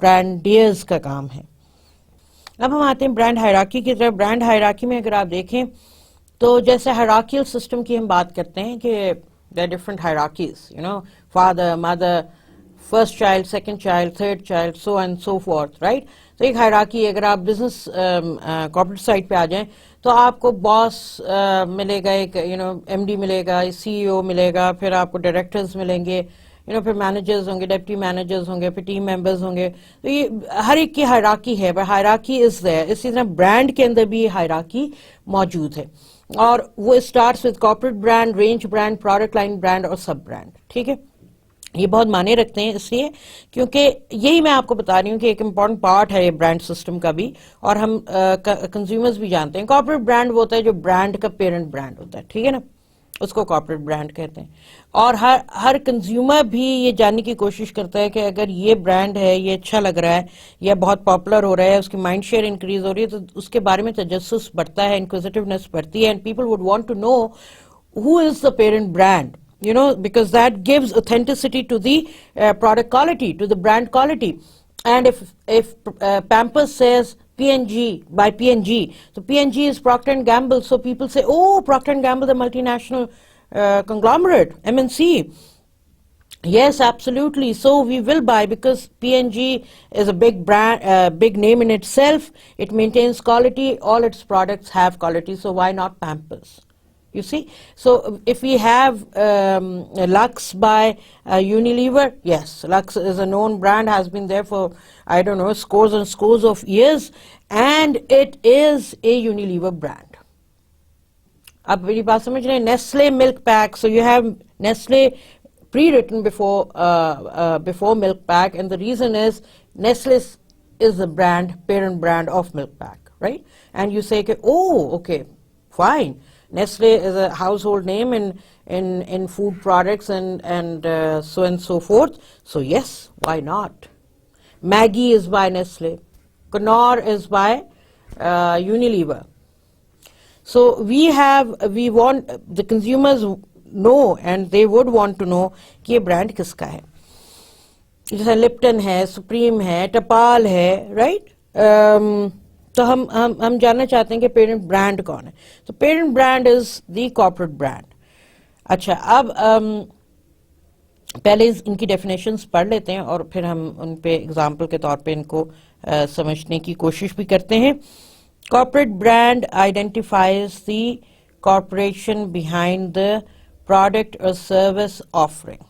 برانڈیئرز کا کام ہے. اب ہم آتے ہیں برانڈ ہائرارکی کی طرف. برانڈ ہائرارکی میں اگر آپ دیکھیں تو جیسے ہائرارکیل سسٹم کی ہم بات کرتے ہیں کہ there are different hierarchies, father, mother, first child, second child, third child, so and so forth, right? تو ایک ہائرارکی, اگر آپ بزنس کارپوریٹ سائٹ پہ آ جائیں تو آپ کو باس ملے گا, ایک ایم ڈی ملے گا, سی ای او ملے گا, پھر آپ کو ڈائریکٹرز ملیں گے, پھر مینیجرز ہوں گے, ڈپٹی مینیجرز ہوں گے, پھر ٹیم ممبرز ہوں گے. تو یہ ہر ایک کی ہائرارکی ہے, ہائرارکی از دیئر. اسی طرح برانڈ کے اندر بھی ہائرارکی موجود ہے, اور وہ starts with corporate brand, range brand, product line brand اور سب برانڈ. ٹھیک ہے, یہ بہت معنی رکھتے ہیں اس لیے کیونکہ یہی میں آپ کو بتا رہی ہوں کہ ایک امپورٹنٹ پارٹ ہے یہ برانڈ سسٹم کا بھی, اور ہم کنزیومرز بھی جانتے ہیں. کارپوریٹ برانڈ وہ ہوتا ہے جو برانڈ کا پیرنٹ برانڈ ہوتا ہے, ٹھیک ہے نا, اس کو کارپوریٹ برانڈ کہتے ہیں. اور ہر کنزیومر بھی یہ جاننے کی کوشش کرتا ہے کہ اگر یہ برانڈ ہے, یہ اچھا لگ رہا ہے یا بہت پاپولر ہو رہا ہے, اس کی مائنڈ شیئر انکریز ہو رہی ہے, تو اس کے بارے میں تجسس بڑھتا ہے, انکوزیٹیونیس بڑھتی ہے, and people would want to know who is the parent brand, because that gives authenticity to the product quality, to the brand quality. And if Pampers says P&G by P&G, so P&G is Procter & Gamble, so people say, oh, Procter & Gamble, the multinational conglomerate, MNC. Yes, absolutely. So we will buy because P&G is a big brand, big name in itself. It maintains quality. All its products have quality. So why not Pampers? You see? So if we have Lux by Unilever, yes, Lux is a known brand, has been there for, I don't know, scores and scores of years, and it is a Unilever brand. آپ میری بات سمجھ رہے ہیں. Nestle milk pack, so you have Nestle pre-written before milk pack, and the reason is Nestle is the brand, parent brand of milk pack, right? And you say, oh, okay, fine. Nestle is a household name in food products and so forth. So yes, why not? Maggi is by Nestle. Knorr is by Unilever. So we want the consumers know, and they would want to know کہ یہ brand کس کا ہے. جیسے Lipton ہے, supreme ہے, ٹپال ہے, right. تو ہم جاننا چاہتے ہیں کہ پیرنٹ برانڈ کون ہے. تو parent brand is the corporate brand. اچھا, اب پہلے ان کی ڈیفینیشنز پڑھ لیتے ہیں اور پھر ہم ان پہ ایگزامپل کے طور پہ ان کو سمجھنے کی کوشش بھی کرتے ہیں. Corporate brand identifies the corporation behind the product or service offering.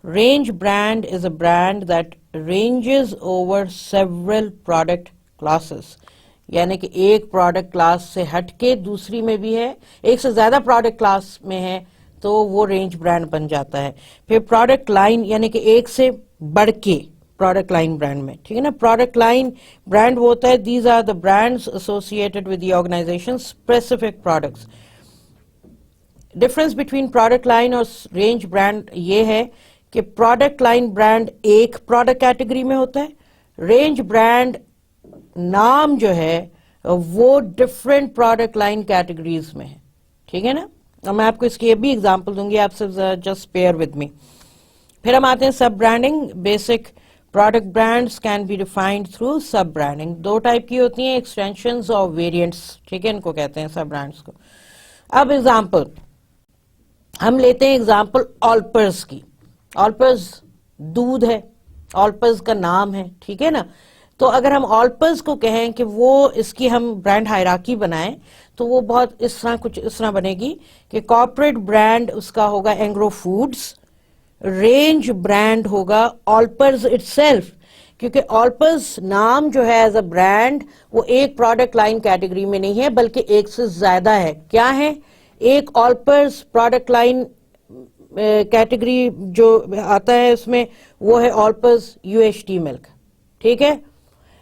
Range brand is a brand that ranges over several product classes. یعنی کہ ایک پروڈکٹ کلاس سے ہٹ کے دوسری میں بھی ہے, ایک سے زیادہ پروڈکٹ کلاس میں ہے تو وہ رینج برانڈ بن جاتا ہے. پھر پروڈکٹ لائن, یعنی کہ ایک سے بڑھ کے پروڈکٹ لائن برانڈ میں, ٹھیک ہے نا. پروڈکٹ لائن برانڈ وہ ہوتا ہے, these are the brands associated with the organisation specific products. Difference between product line اور رینج برانڈ یہ ہے کہ پروڈکٹ لائن برانڈ ایک پروڈکٹ کیٹیگری میں ہوتا ہے, رینج برانڈ نام جو ہے وہ ڈفرینٹ پروڈکٹ لائن کیٹیگریز میں ہے, ٹھیک ہے نا. اور میں آپ کو اس کی بھی ایگزامپل دوں گی, آپ سے جسٹ پیئر ود می. پھر ہم آتے ہیں sub branding. Basic product brands can be defined through sub branding. دو ٹائپ کی ہوتی ہیں, ایکسٹینشنز اور ویریئنٹس, ٹھیک ہے, ان کو کہتے ہیں سب برانڈس کو. اب ایگزامپل ہم لیتے ہیں ایگزامپل آلپرز کی. آلپز دودھ ہے، آلپز کا نام ہے، ٹھیک ہے نا. تو اگر ہم آلپز کو کہیں کہ وہ اس کی ہم برانڈ ہائرارکی بنائیں تو وہ بہت اس طرح کچھ اس طرح بنے گی کہ کارپوریٹ برانڈ اس کا ہوگا اینگرو فوڈز، رینج برانڈ ہوگا آلپز اٹ سیلف، کیونکہ آلپز نام جو ہے ایز اے برانڈ وہ ایک پروڈکٹ لائن کیٹیگری میں نہیں ہے بلکہ ایک سے زیادہ ہے. کیا ہے؟ ایک آلپز پروڈکٹ لائن کیٹیگری جو آتا ہے اس میں وہ ہے آلپز یو ایچ ٹی ملک، ٹھیک ہے.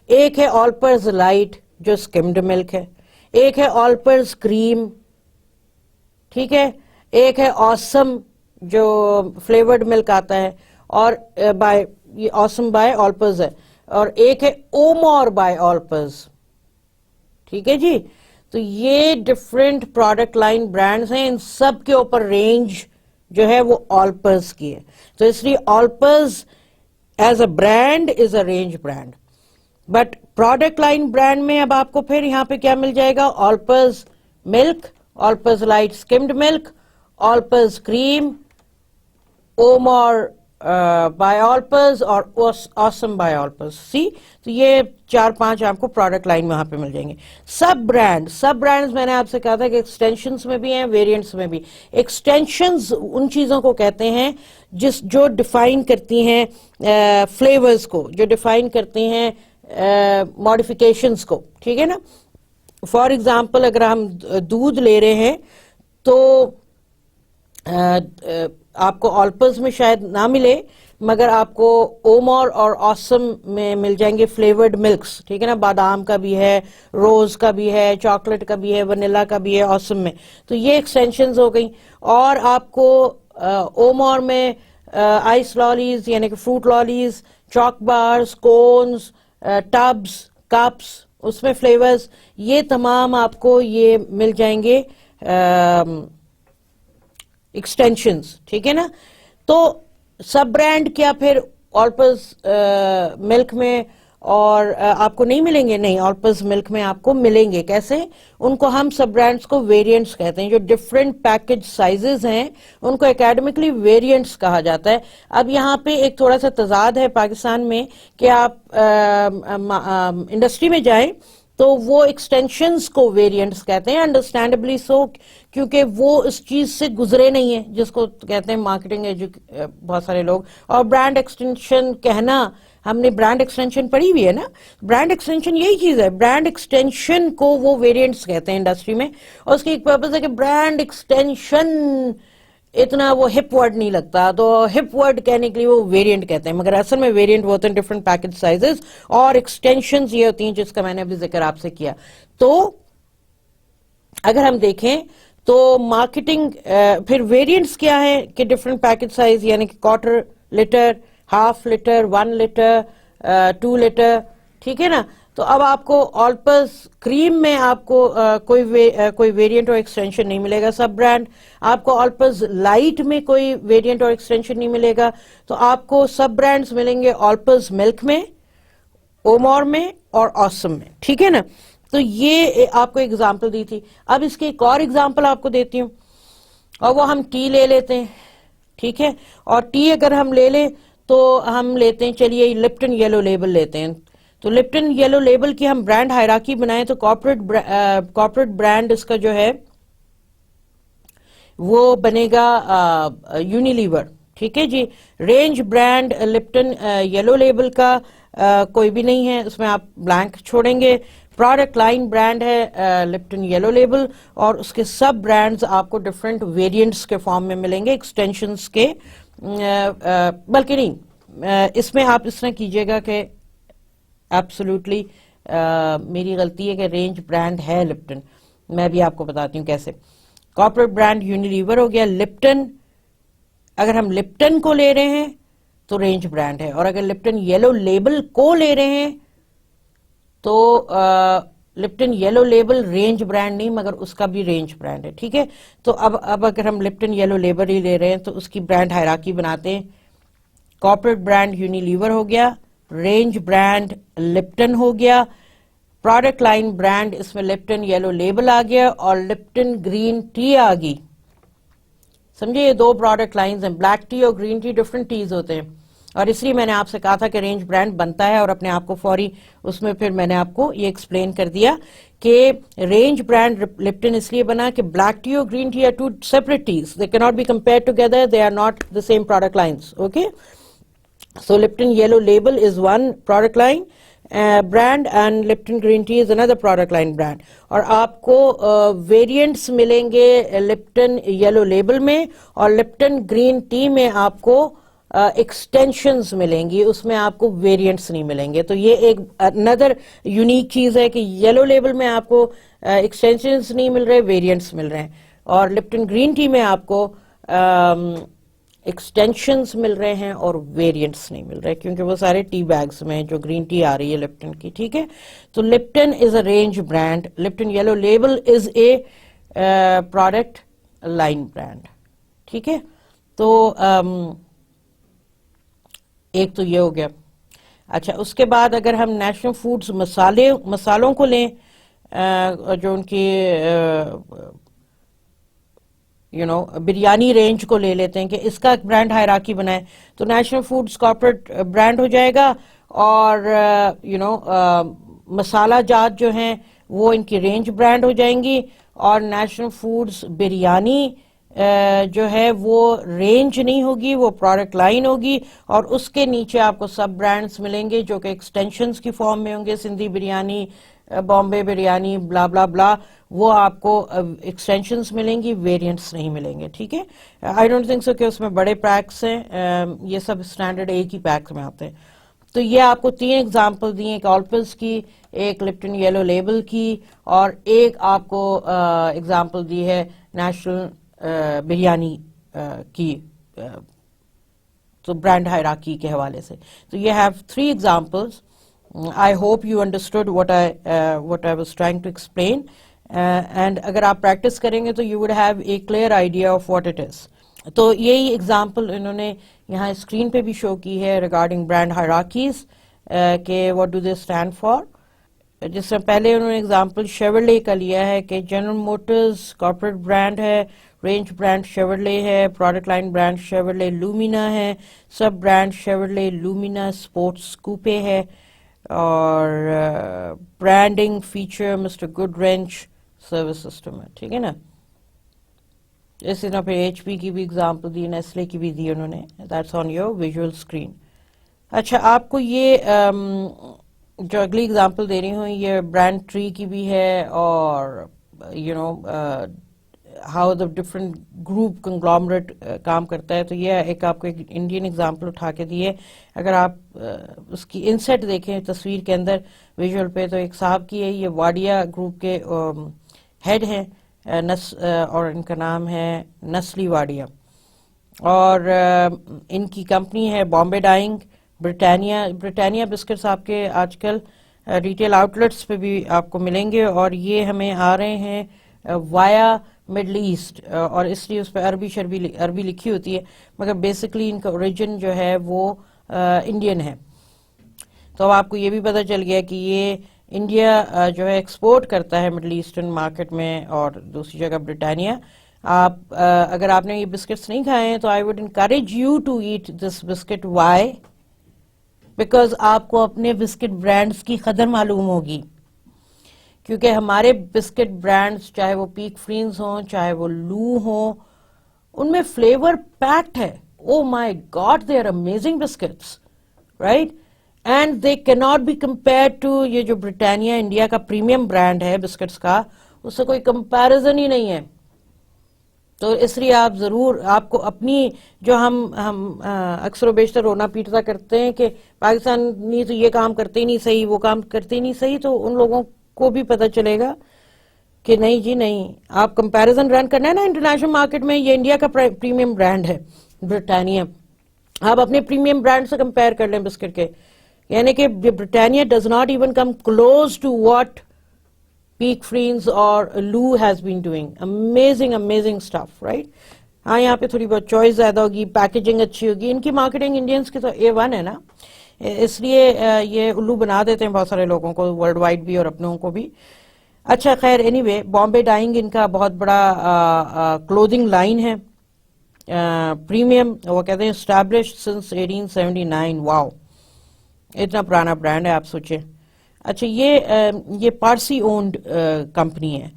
ایک ہے آلپز لائٹ جو سکمڈ ملک ہے، ایک ہے آلپز کریم، ٹھیک ہے، ایک ہے آسم جو فلیورڈ ملک آتا ہے اور بائی یہ آسم بائی آلپز ہے، اور ایک ہے اومور بائی آلپز، ٹھیک ہے جی. تو یہ ڈفرینٹ پروڈکٹ لائن برانڈز ہیں، ان سب کے اوپر رینج جو ہے وہ آلپز کی ہے. تو اس لیے Olpers as a brand is a range brand. But product line brand میں اب آپ کو پھر یہاں پہ کیا مل جائے گا؟ آلپز ملک، آلپز لائٹ سکمڈ ملک، آلپز کریم، اومور بائی آلپز اور آسم بائی آلپز. سی تو یہ 4-5 آپ کو پروڈکٹ لائن میں وہاں پہ مل جائیں گے. سب برانڈز میں نے آپ سے کہا تھا کہ ایکسٹینشنز میں بھی ہیں، ویریئنٹس میں بھی. ایکسٹینشنز ان چیزوں کو کہتے ہیں جو ڈیفائن کرتی ہیں فلیورز کو، جو ڈیفائن کرتی ہیں ماڈیفیکیشنز کو، ٹھیک ہے نا. فار ایگزامپل اگر ہم دودھ لے رہے ہیں تو آپ کو آلپز میں شاید نہ ملے مگر آپ کو اومور اور آسم میں مل جائیں گے فلیورڈ ملکس، ٹھیک ہے نا. بادام کا بھی ہے، روز کا بھی ہے، چاکلیٹ کا بھی ہے، ونیلا کا بھی ہے آسم میں. تو یہ ایکسٹینشنز ہو گئیں. اور آپ کو اومور میں آئس لالیز یعنی کہ فروٹ لالیز، چاک بارز، کونز، ٹبز، کپس، اس میں فلیورز، یہ تمام آپ کو یہ مل جائیں گے ایکسٹینشنز، ٹھیک ہے نا. تو سب برانڈ کیا پھر آلپز ملک میں اور آپ کو نہیں ملیں گے؟ نہیں، آلپز ملک میں آپ کو ملیں گے. کیسے؟ ان کو ہم سب برانڈز کو ویریئنٹس کہتے ہیں. جو ڈفرینٹ پیکج سائزز ہیں ان کو اکیڈمکلی ویریئنٹس کہا جاتا ہے. اب یہاں پہ ایک تھوڑا سا تضاد ہے پاکستان میں کہ آپ انڈسٹری میں جائیں تو وہ ایکسٹینشنز کو ویریئنٹس کہتے ہیں، انڈرسٹینڈبلی سو، کیونکہ وہ اس چیز سے گزرے نہیں ہیں جس کو کہتے ہیں مارکیٹنگ بہت سارے لوگ. اور برانڈ ایکسٹینشن کہنا، ہم نے برانڈ ایکسٹینشن پڑھی ہوئی ہے نا. برانڈ ایکسٹینشن یہی چیز ہے، برانڈ ایکسٹینشن کو وہ ویریئنٹس کہتے ہیں انڈسٹری میں. اور اس کی ایک پرپز ہے کہ برانڈ ایکسٹینشن اتنا وہ ہپ ورڈ نہیں لگتا، تو ہپ ورڈ کہنے کے لیے وہ ویریئنٹ کہتے ہیں، مگر اصل میں ویریئنٹ وہ ہوتے ہیں ڈفرنٹ پیکج سائزز. اور ایکسٹینشنز یہ ہوتی ہیں جس کا میں نے ابھی ذکر آپ سے کیا. تو اگر ہم دیکھیں تو مارکیٹنگ پھر ویریئنٹس کیا ہے کہ ڈفرنٹ پیکج سائز یعنی کہ quarter litre, half litre, 1 litre, 2 litre, ٹھیک ہے نا. تو اب آپ کو آلپز کریم میں آپ کو کوئی ویریئنٹ اور ایکسٹینشن نہیں ملے گا سب برانڈ. آپ کو آلپز لائٹ میں کوئی ویریئنٹ اور ایکسٹینشن نہیں ملے گا. تو آپ کو سب برانڈز ملیں گے آلپز ملک میں، اومور میں اور آسم میں، ٹھیک ہے نا. تو یہ آپ کو ایگزامپل دی تھی. اب اس کی ایک اور ایگزامپل آپ کو دیتی ہوں، اور وہ ہم ٹی لے لیتے ہیں، ٹھیک ہے. اور ٹی اگر ہم لے لیں تو ہم لیتے ہیں، چلیے لپٹن یلو لیبل لیتے ہیں. تو لپٹن یلو لیبل کی ہم برانڈ ہائرارکی بنائیں تو کارپوریٹ برانڈ اس کا جو ہے وہ بنے گا یونیلیور، ٹھیک ہے جی. Range brand Lipton Yellow Label کا کوئی بھی نہیں ہے، اس میں آپ بلینک چھوڑیں گے. پروڈکٹ لائن برانڈ ہے لپٹن یلو لیبل، اور اس کے سب برانڈز آپ کو ڈفرینٹ ویریئنٹس کے فارم میں ملیں گے، ایکسٹینشنز کے. بلکہ نہیں، اس میں آپ اس طرح کیجئے گا کہ ایبسولوٹلی میری غلطی ہے کہ رینج برانڈ ہے لپٹن. میں بھی آپ کو بتاتی ہوں کیسے. کارپوریٹ برانڈ یونیلیور ہو گیا. لپٹن اگر ہم لپٹن کو لے رہے ہیں تو رینج برانڈ ہے، اور اگر لپٹن یلو لیبل کو لے رہے ہیں تو Lipton Yellow label range brand نہیں مگر اس کا بھی رینج برانڈ ہے، ٹھیک ہے. تو اب اگر ہم لپٹن یلو لیبل ہی لے رہے ہیں تو اس کی برانڈ ہائرارکی بناتے ہیں. کارپوریٹ برانڈ یونیلیور ہو گیا، رینج برانڈ لپٹن ہو گیا، پروڈکٹ لائن برانڈ اس میں لپٹن یلو لیبل آ گیا، اور لپٹن گرین ٹی آ گئی. سمجھے یہ دو پروڈکٹ لائنز ہیں. بلیک ٹی اور گرین ٹی ڈفرنٹ ٹیز ہوتے ہیں, اور اس لیے میں نے آپ سے کہا تھا کہ رینج برانڈ بنتا ہے, اور اپنے آپ کو فوری اس میں پھر میں نے آپ کو یہ ایکسپلین کر دیا کہ رینج برانڈ لپٹن اس لیے بنا کہ بلیک ٹی اور green tea are two separate teas, they can not be compare together, they are not the same product lines. Okay, so Lipton Yellow Label is one product line brand and Lipton Green Tea is another product line brand. اور آپ کو variants ملیں گے Lipton Yellow label میں, اور Lipton green tea میں آپ کو ایکسٹینشنز ملیں گی, اس میں آپ کو ویریئنٹس نہیں ملیں گے. تو یہ ایک اندر یونیک چیز ہے کہ یلو لیبل میں آپ کو ایکسٹینشنز نہیں مل رہے, ویریئنٹس مل رہے ہیں, اور لپٹن گرین ٹی میں آپ کو ایکسٹینشنز مل رہے ہیں اور ویریئنٹس نہیں مل رہے, کیونکہ وہ سارے ٹی بیگز میں جو گرین ٹی آ رہی ہے لپٹن کی. ٹھیک ہے, تو Lipton is a range brand, Lipton Yellow label is a product line brand. ٹھیک ہے, تو ایک تو یہ ہو گیا. اچھا, اس کے بعد اگر ہم نیشنل فوڈز مسالوں کو لیں, جو ان کی بریانی رینج کو لے لیتے ہیں کہ اس کا برانڈ ہائرارکی بنائے, تو نیشنل فوڈز کارپوریٹ برانڈ ہو جائے گا, اور مسالہ جات جو ہیں وہ ان کی رینج برانڈ ہو جائیں گی, اور نیشنل فوڈز بریانی جو ہے وہ رینج نہیں ہوگی, وہ پروڈکٹ لائن ہوگی, اور اس کے نیچے آپ کو سب برانڈز ملیں گے جو کہ ایکسٹینشنز کی فارم میں ہوں گے, سندھی بریانی, بامبے بریانی, بلا بلا بلا, وہ آپ کو ایکسٹینشنز ملیں گی, ویریئنٹس نہیں ملیں گے. ٹھیک ہے, آئی ڈونٹ تھنک سو کہ اس میں بڑے پیکس ہیں, یہ سب اسٹینڈرڈ ایک ہی پیکس میں آتے ہیں. تو یہ آپ کو 3 ایگزامپل دی, ایک آلپس کی, ایک لپٹن یلو لیبل کی, اور ایک آپ کو ایگزامپل دی ہے نیشنل بریانی کی, تو برانڈ ہائرارکی کے حوالے سے. تو you have 3 examples. I hope you understood what I was trying to explain. And اگر آپ پریکٹس کریں گے تو you would have a clear idea of what it is. تو یہی ایگزامپل انہوں نے یہاں اسکرین پہ بھی شو کی ہے ریگارڈنگ برانڈ ہائرارکیز کہ what do they stand for. جس سے پہلے انہوں نے ایگزامپل شیورلے کا لیا ہے کہ جنرل موٹرز کارپوریٹ برانڈ ہے, رینج برانڈ شیورلے ہے, product line brand Chevrolet Lumina ہے, سب brand Chevrolet Lumina sports coupe ہے, اور branding feature Mr Goodwrench service system ہے. ٹھیک ہے نا, اسی طرح پھر ایچ پی کی بھی ایگزامپل دی, نیسلے کی بھی دی انہوں نے, that's on your visual screen. اچھا, آپ کو یہ جو اگلی ایگزامپل دے رہی ہوں یہ برانڈ ٹری کی بھی ہے, اور ہاؤ دا ڈفرنٹ گروپ کنگلومریٹ کام کرتا ہے. تو یہ ایک آپ کو ایک انڈین ایگزامپل اٹھا کے دیے. اگر آپ اس کی انسیٹ دیکھیں تصویر کے اندر ویژول پہ, تو ایک صاحب کی ہے, یہ واڈیا گروپ کے ہیڈ ہیں, اور ان کا نام ہے نسلی واڈیا, اور ان کی کمپنی ہے بامبے ڈائنگ. برٹانیہ بسکٹس آپ کے آج کل ریٹیل آؤٹ لیٹس پہ بھی آپ کو ملیں گے, اور یہ ہمیں آ رہے ہیں وایا مڈل ایسٹ, اور اس لیے اس پہ عربی لکھی ہوتی ہے, مگر بیسکلی ان کا اوریجن جو ہے وہ انڈین ہے. تو اب آپ کو یہ بھی پتہ چل گیا کہ یہ انڈیا جو ہے ایکسپورٹ کرتا ہے مڈل ایسٹرن مارکیٹ میں, اور دوسری جگہ برٹانیہ. آپ اگر آپ نے یہ بسکٹس نہیں کھائے ہیں تو I would encourage you to eat this biscuit. Why? Because آپ کو اپنے بسکٹ برانڈز کی قدر معلوم ہوگی, کیونکہ ہمارے بسکٹ برانڈز چاہے وہ پیک فرینز ہوں چاہے وہ لو ہوں, ان میں فلیور پیکڈ ہے. Oh my god, they are amazing biscuits, right, and they can not be compared to یہ جو برٹانیہ انڈیا کا پریمیم برانڈ ہے بسکٹس کا, اس سے کوئی کمپیریزن ہی نہیں ہے. تو اس لیے آپ ضرور, آپ کو اپنی جو ہم اکثر و بیشتر رونا پیٹتا کرتے ہیں کہ پاکستانی تو یہ کام کرتے ہی نہیں صحیح, وہ کام کرتے ہی نہیں صحیح, تو ان لوگوں کو بھی پتہ چلے گا کہ نہیں جی نہیں, آپ کمپیریزن رن کرنا ہے نا انٹرنیشنل مارکیٹ میں. یہ انڈیا کا پریمیم برانڈ ہے برٹانیہ, آپ اپنے پریمیم برانڈ سے کمپیئر کر لیں بسکٹ کے, یعنی کہ Britannia does not even come close to what Peek Freans اور LU has been doing. Amazing stuff, right. ہاں, یہاں پہ تھوڑی بہت چوائس زیادہ ہوگی, پیکیجنگ اچھی ہوگی, ان کی مارکیٹنگ انڈینس کی تو A1 ہے نا, اس لیے یہ الو بنا دیتے ہیں بہت سارے لوگوں کو, ورلڈ وائڈ بھی اور اپنوں کو بھی. اچھا خیر, any way, Bombay dying in کا بہت بڑا کلودنگ لائن ہے, پریمیم وہ کہتے ہیں اسٹیبلشڈ سنس 1879. واو، اتنا پرانا برانڈ ہے، آپ سوچیں. اچھا یہ پارسی اونڈ کمپنی ہے.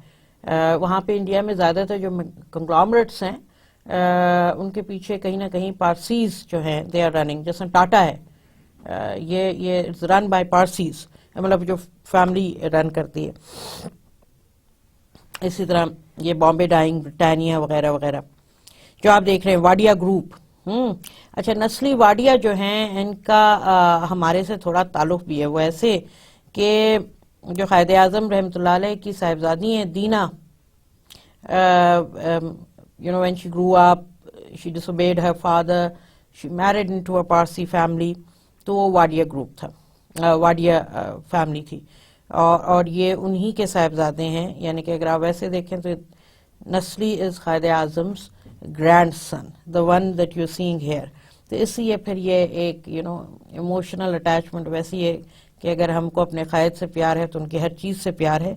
وہاں پہ انڈیا میں زیادہ تر جو کنگلامریٹس ہیں ان کے پیچھے کہیں نہ کہیں پارسیز جو ہیں دے آر رننگ. جیسے ٹاٹا ہے، یہ رن بائی پارسیز، مطلب جو فیملی رن کرتی ہے. اسی طرح یہ بامبے ڈائنگ، برٹانیہ وغیرہ وغیرہ جو آپ دیکھ رہے ہیں. واڈیا گروپ. اچھا، نسلی واڈیا جو ہیں ان کا ہمارے سے تھوڑا تعلق بھی ہے. وہ ایسے کہ جو قائد اعظم رحمۃ اللہ علیہ کی صاحبزادی ہیں دینا، when she grew up, she disobeyed her father, she married into a Parsi family. تو وہ واڈیا گروپ تھا، واڈیا فیملی تھی، اور یہ انہی کے صاحبزادے ہیں. یعنی کہ اگر آپ ویسے دیکھیں تو نسلی از قائد اعظم's grandson, the one that you're seeing here. تو اس لیے پھر یہ ایک ایموشنل اٹیچمنٹ ویسی ہے کہ اگر ہم کو اپنے قائد سے پیار ہے تو ان کی ہر چیز سے پیار ہے.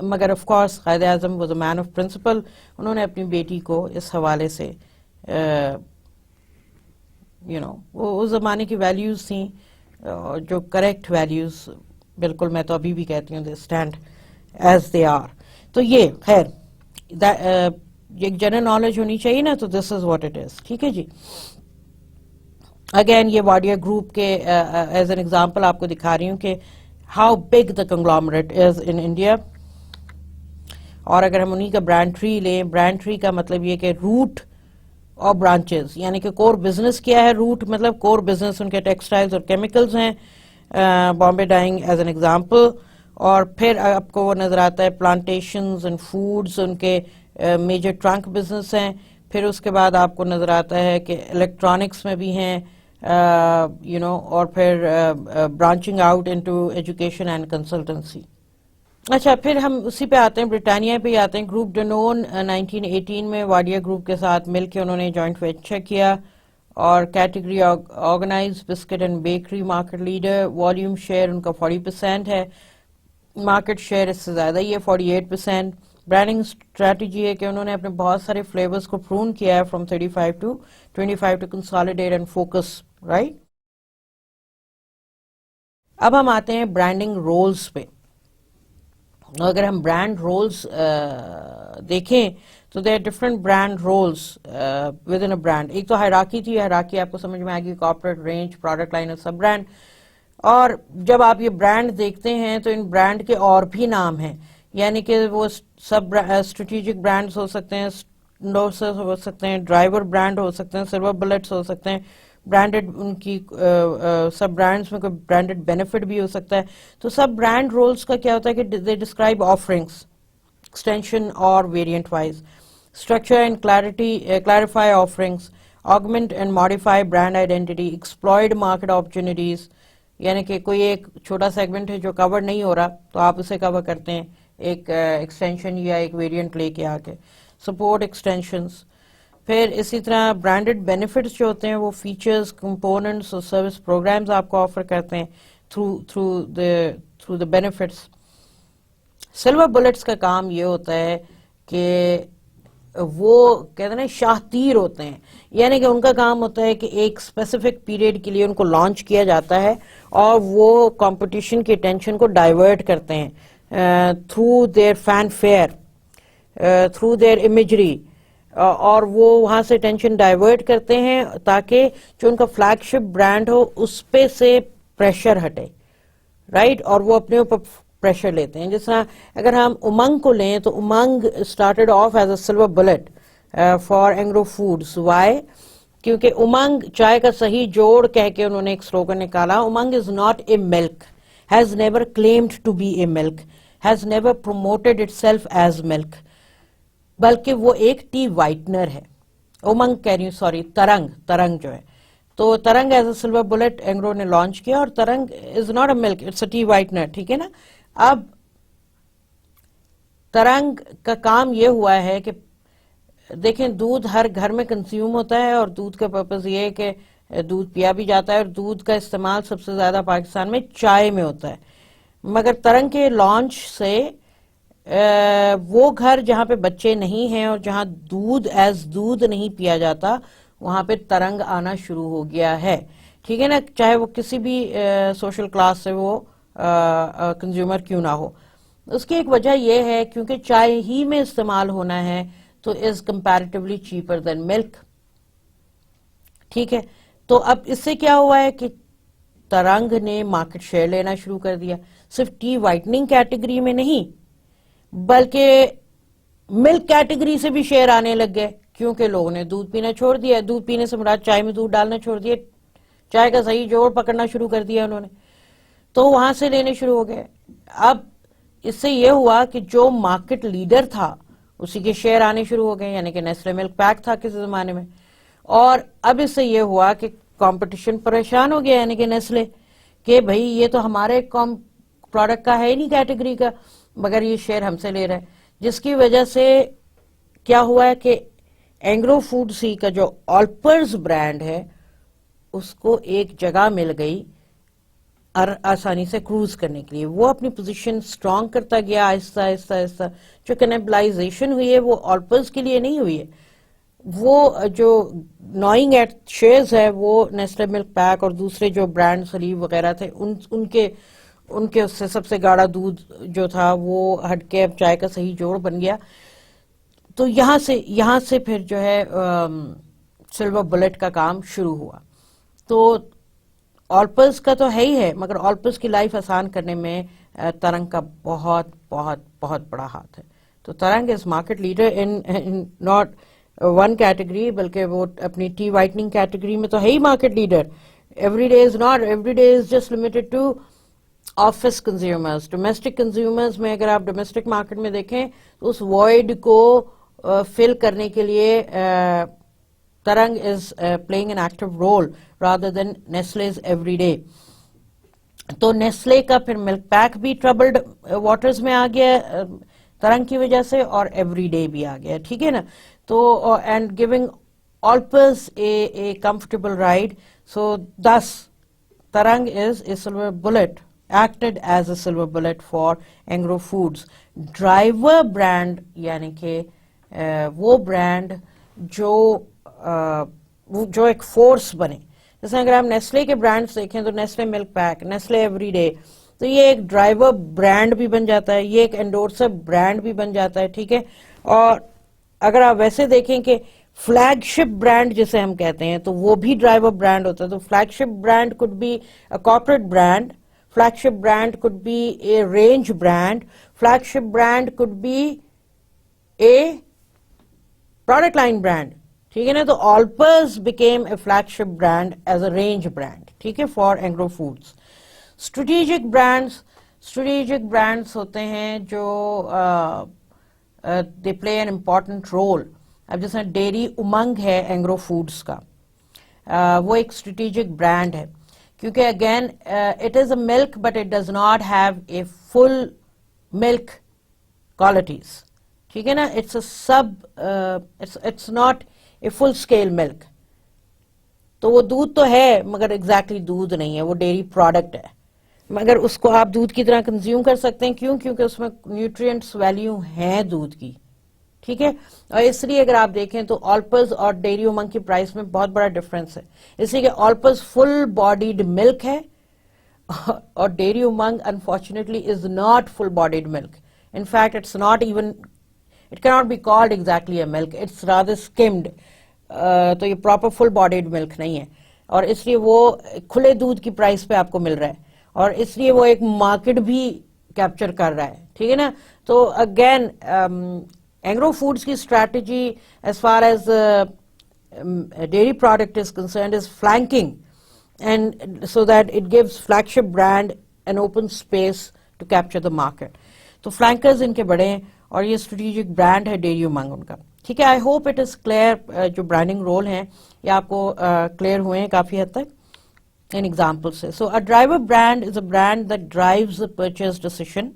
مگر of course Quaid Azam was a man of principle. انہوں نے اپنی بیٹی کو اس حوالے سے وہ اس زمانے کی ویلیوز تھیں جو کریکٹ ویلیوز، بالکل میں تو ابھی بھی کہتی ہوں they stand as they are. تو یہ خیر ایک جنرل نالج ہونی چاہیے نا، تو دس از واٹ اٹ از. ٹھیک ہے جی. اگین یہ واڈیا گروپ کے ایز این ایگزامپل آپ کو دکھا رہی ہوں کہ how big the conglomerate is in India. اور اگر ہم انہی کا برانڈ ٹری لیں، برانڈ ٹری کا مطلب یہ کہ روٹ اور برانچز، یعنی کہ کور بزنس کیا ہے. روٹ مطلب کور بزنس ان کے ٹیکسٹائلز اور کیمیکلز ہیں، Bombay Dyeing as an example. اور پھر آپ کو وہ نظر آتا ہے پلانٹیشنز اینڈ فوڈز ان کے میجر ٹرنک بزنس ہیں. پھر اس کے بعد آپ کو نظر آتا ہے کہ الیکٹرانکس میں بھی ہیں اور پھر branching out into education and consultancy. اچھا، پھر ہم اسی پہ آتے ہیں، برٹانیہ پہ آتے ہیں. گروپ ڈنون 1918 میں واڈیا گروپ کے ساتھ مل کے انہوں نے جوائنٹ وینچر کیا، اور category organise biscuit and bakery market leader. Volume share ان کا 40% ہے، مارکیٹ شیئر اس سے زیادہ ہی ہے 48%. برانڈنگ اسٹریٹجی ہے کہ انہوں نے اپنے بہت سارے فلیورز کو پرون کیا ہے from 35 to 25 to consolidate and focus. Right. اب ہم آتے ہیں برانڈنگ رولز پہ. اگر ہم برانڈ رولز دیکھیں تو there different brand roles within a brand. ایک تو ہائرارکی تھی، ہائرارکی آپ کو سمجھ میں آئے گی، کارپوریٹ، رینج، پروڈکٹ لائن اور سب برانڈ. اور جب آپ یہ برانڈ دیکھتے ہیں تو ان برانڈ کے اور بھی نام ہیں، یعنی کہ وہ سب اسٹریٹجک برانڈز ہو سکتے ہیں، انڈورسرز ہو سکتے ہیں، ڈرائیور برانڈ ہو سکتے ہیں، سلور بلٹس ہو سکتے ہیں، برانڈڈ ان کی سب برانڈز میں کوئی برانڈڈ بینیفٹ بھی ہو سکتا ہے. تو سب برانڈ رولز کا کیا ہوتا ہے کہ دے ڈسکرائب آفرنگس ایکسٹینشن اور variant wise, structure and clarify offerings, augment and modify brand identity, exploited market opportunities. یعنی کہ کوئی ایک چھوٹا سیگمنٹ ہے جو کور نہیں ہو رہا تو آپ اسے کور کرتے ہیں ایک ایکسٹینشن یا ایک ویریئنٹ لے کے آ کے. Support extensions. پھر اسی طرح برانڈڈ بینیفٹس جو ہوتے ہیں وہ فیچرز، کمپوننٹس اور سروس پروگرامز آپ کو آفر کرتے ہیں through the benefits. Silver bullets کا کام یہ ہوتا ہے کہ وہ کہتے ہیں نا شاہ تیر ہوتے ہیں، یعنی کہ ان کا کام ہوتا ہے کہ ایک اسپیسیفک پیریڈ کے لیے ان کو لانچ کیا جاتا ہے اور وہ کمپٹیشن کی اٹینشن کو ڈائیورٹ کرتے ہیں through their fanfare, through their imagery, اور وہ وہاں سے ٹینشن ڈائیورٹ کرتے ہیں تاکہ جو ان کا فلیگ شپ برانڈ ہو اس پہ سے پریشر ہٹے. رائٹ. اور وہ اپنے اوپر پریشر لیتے ہیں. جس طرح اگر ہم امنگ کو لیں تو Umang started off as a silver bullet for Engro Foods. Why? کیونکہ امنگ چائے کا صحیح جوڑ کہہ کے انہوں نے ایک سلوگن نکالا. Umang is not a milk, has never claimed to be a milk, has never promoted itself as milk, بلکہ وہ ایک ٹی وائٹنر ہے. امنگ کہہ رہی ہوں، سوری، ترنگ جو ہے، تو Tarang as a silver bullet Engro نے لانچ کیا، اور Tarang is not a milk, it's a tea whitener. ٹھیک ہے نا. اب ترنگ کا کام یہ ہوا ہے کہ دیکھیں دودھ ہر گھر میں کنزیوم ہوتا ہے، اور دودھ کا پرپز یہ ہے کہ دودھ پیا بھی جاتا ہے، اور دودھ کا استعمال سب سے زیادہ پاکستان میں چائے میں ہوتا ہے. مگر ترنگ کے لانچ سے وہ گھر جہاں پہ بچے نہیں ہیں اور جہاں دودھ ایز دودھ نہیں پیا جاتا وہاں پہ ترنگ آنا شروع ہو گیا ہے. ٹھیک ہے نا, چاہے وہ کسی بھی سوشل کلاس سے وہ کنزیومر کیوں نہ ہو. اس کی ایک وجہ یہ ہے کیونکہ چائے ہی میں استعمال ہونا ہے تو از کمپیریٹیولی چیپر دین ملک. ٹھیک ہے, تو اب اس سے کیا ہوا ہے کہ ترنگ نے مارکیٹ شیئر لینا شروع کر دیا, صرف ٹی وائٹننگ کیٹیگری میں نہیں بلکہ ملک کیٹیگری سے بھی شیئر آنے لگ گئے, کیونکہ لوگوں نے دودھ پینا چھوڑ دیا. دودھ پینے سے مراد چائے میں دودھ ڈالنا چھوڑ دیا, چائے کا صحیح جوڑ پکڑنا شروع کر دیا انہوں نے, تو وہاں سے لینے شروع ہو گئے. اب اس سے یہ ہوا کہ جو مارکیٹ لیڈر تھا اسی کے شیئر آنے شروع ہو گئے, یعنی کہ نیسلے ملک پیک تھا کسی زمانے میں, اور اب اس سے یہ ہوا کہ کمپٹیشن پریشان ہو گیا, یعنی کہ نیسلے, کہ بھئی یہ تو ہمارے پروڈکٹ کا ہے ہی نہیں کیٹیگری کا, مگر یہ شیئر ہم سے لے رہا ہے. جس کی وجہ سے کیا ہوا ہے کہ اینگرو فوڈ سی کا جو آلپرز برانڈ ہے اس کو ایک جگہ مل گئی آسانی سے کروز کرنے کے لیے. وہ اپنی پوزیشن سٹرونگ کرتا گیا آہستہ آہستہ آہستہ. جو کنیبلائزیشن ہوئی ہے وہ آلپرز کے لیے نہیں ہوئی ہے, وہ جو نوئنگ ایٹ شیئرز ہے وہ نیسلے ملک پیک اور دوسرے جو برانڈ سلیب وغیرہ تھے ان کے اس سے سب سے گاڑھا دودھ جو تھا وہ ہٹ کے اب چائے کا صحیح جوڑ بن گیا. تو یہاں سے پھر جو ہے سلور بلٹ کا کام شروع ہوا. تو آلپرز کا تو ہے ہی ہے, مگر آلپرز کی لائف آسان کرنے میں ترنگ کا بہت بہت بہت بڑا ہاتھ ہے. تو Tarang is market leader in not one category, بلکہ وہ اپنی ٹی وائٹننگ کیٹیگری میں تو ہے ہی market leader. Every day is not, every day is just limited to office consumers. Domestic consumers میں اگر آپ ڈومیسٹک مارکیٹ میں دیکھیں تو اس وائڈ کو فل کرنے کے لیے Tarang is playing an active role rather than Nestle's every day. تو نیسلے کا پھر ملک پیک بھی ٹربلڈ واٹرز میں آ گیا ترنگ کی وجہ سے, اور ایوری ڈے بھی آ گیا. ٹھیک ہے نا, تو and giving Olpers a comfortable ride. So thus Tarang is a silver bullet, acted as a silver bullet for Angro Foods. Driver brand یعنی کہ وہ برانڈ جو ایک فورس بنے. جیسے اگر آپ نیسلے کے برانڈز دیکھیں تو Nestle milk pack, Nestle every day, تو یہ ایک ڈرائیور برانڈ بھی بن جاتا ہے, یہ ایک انڈورسر برانڈ بھی بن جاتا ہے. ٹھیک ہے, اور اگر آپ ویسے دیکھیں کہ فلیگ شپ برانڈ جسے ہم کہتے ہیں تو وہ بھی ڈرائیور برانڈ ہوتا ہے. تو flag ship brand could be a corporate brand, flagship brand could be a range brand, flagship brand could be a product line brand. ٹھیک ہے نا, تو آلپرز became a flagship brand as a range brand. ٹھیک ہے, for Angro Foods. Strategic brands ہوتے ہیں جو they play an important role. اب جیسے ڈیری امنگ ہے اینگرو فوڈز کا, وہ ایک اسٹریٹیجک برانڈ ہے کیونکہ again it is a milk but it does not have a full milk qualities. ٹھیک ہے نا, it's not a full scale milk. تو وہ دودھ تو ہے مگر ایگزیکٹلی دودھ نہیں ہے, وہ ڈیری پروڈکٹ ہے, مگر اس کو آپ دودھ کی طرح کنزیوم کر سکتے ہیں. کیوں؟ کیونکہ اس میں نیوٹرینٹس ویلیو ہیں دودھ کی. ٹھیک ہے, اور اس لیے اگر آپ دیکھیں تو آلپرز اور ڈیری امنگ کی پرائس میں بہت بڑا ڈفرنس ہے, اس لیے کہ آلپرز فل باڈیڈ ملک ہے اور Dairy Umang unfortunately is not full bodied milk. In fact it's not even, it can not be called exactly a milk, it's rather skimmed. تو یہ پراپر فل باڈیڈ ملک نہیں ہے, اور اس لیے وہ کھلے دودھ کی پرائس پہ آپ کو مل رہا ہے, اور اس لیے وہ ایک مارکیٹ بھی کیپچر کر رہا ہے. ٹھیک ہے نا, تو اگین اینگرو فوڈز کی strategy as far as dairy product is concerned is flanking, and so that it gives flagship brand an open space to capture the market. تو فلینکرز ان کے بڑے ہیں اور یہ اسٹریٹجک برانڈ ہے ڈیری امنگ ان کا. ٹھیک ہے, I hope it is clear. جو برانڈنگ رول ہیں یہ آپ کو کلیئر ہوئے ہیں کافی حد تک ان ایگزامپل سے. سو a driver brand is a brand that drives the purchase decision.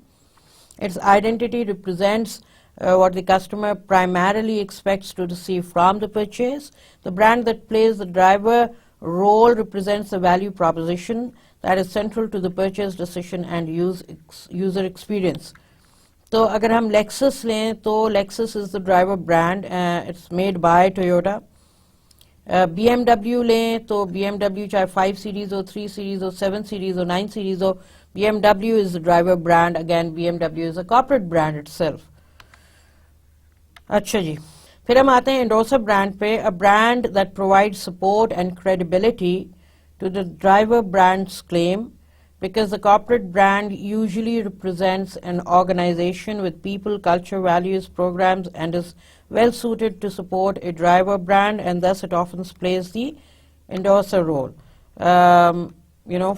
Its identity represents what the customer primarily expects to receive from the purchase. The brand that plays the driver role represents the value proposition that is central to the purchase decision and user experience. تو اگر ہم Lexus لیں تو Lexus is the driver brand, it's made by Toyota. B M W لیں تو B M W چاہے 5 series ہو, 3 series ہو, 7 سیریز ہو, 9 سیریز ہو, B M W is the driver brand. Again B M W is a corporate brand itself. اچھا جی, پھر ہم آتے ہیں انڈورسر برانڈ پہ. A brand that provide support and credibility to the driver brands claim, because the corporate brand usually represents an organization with people, culture, values, programs, and is well suited to support a driver brand, and thus it often plays the endorser role.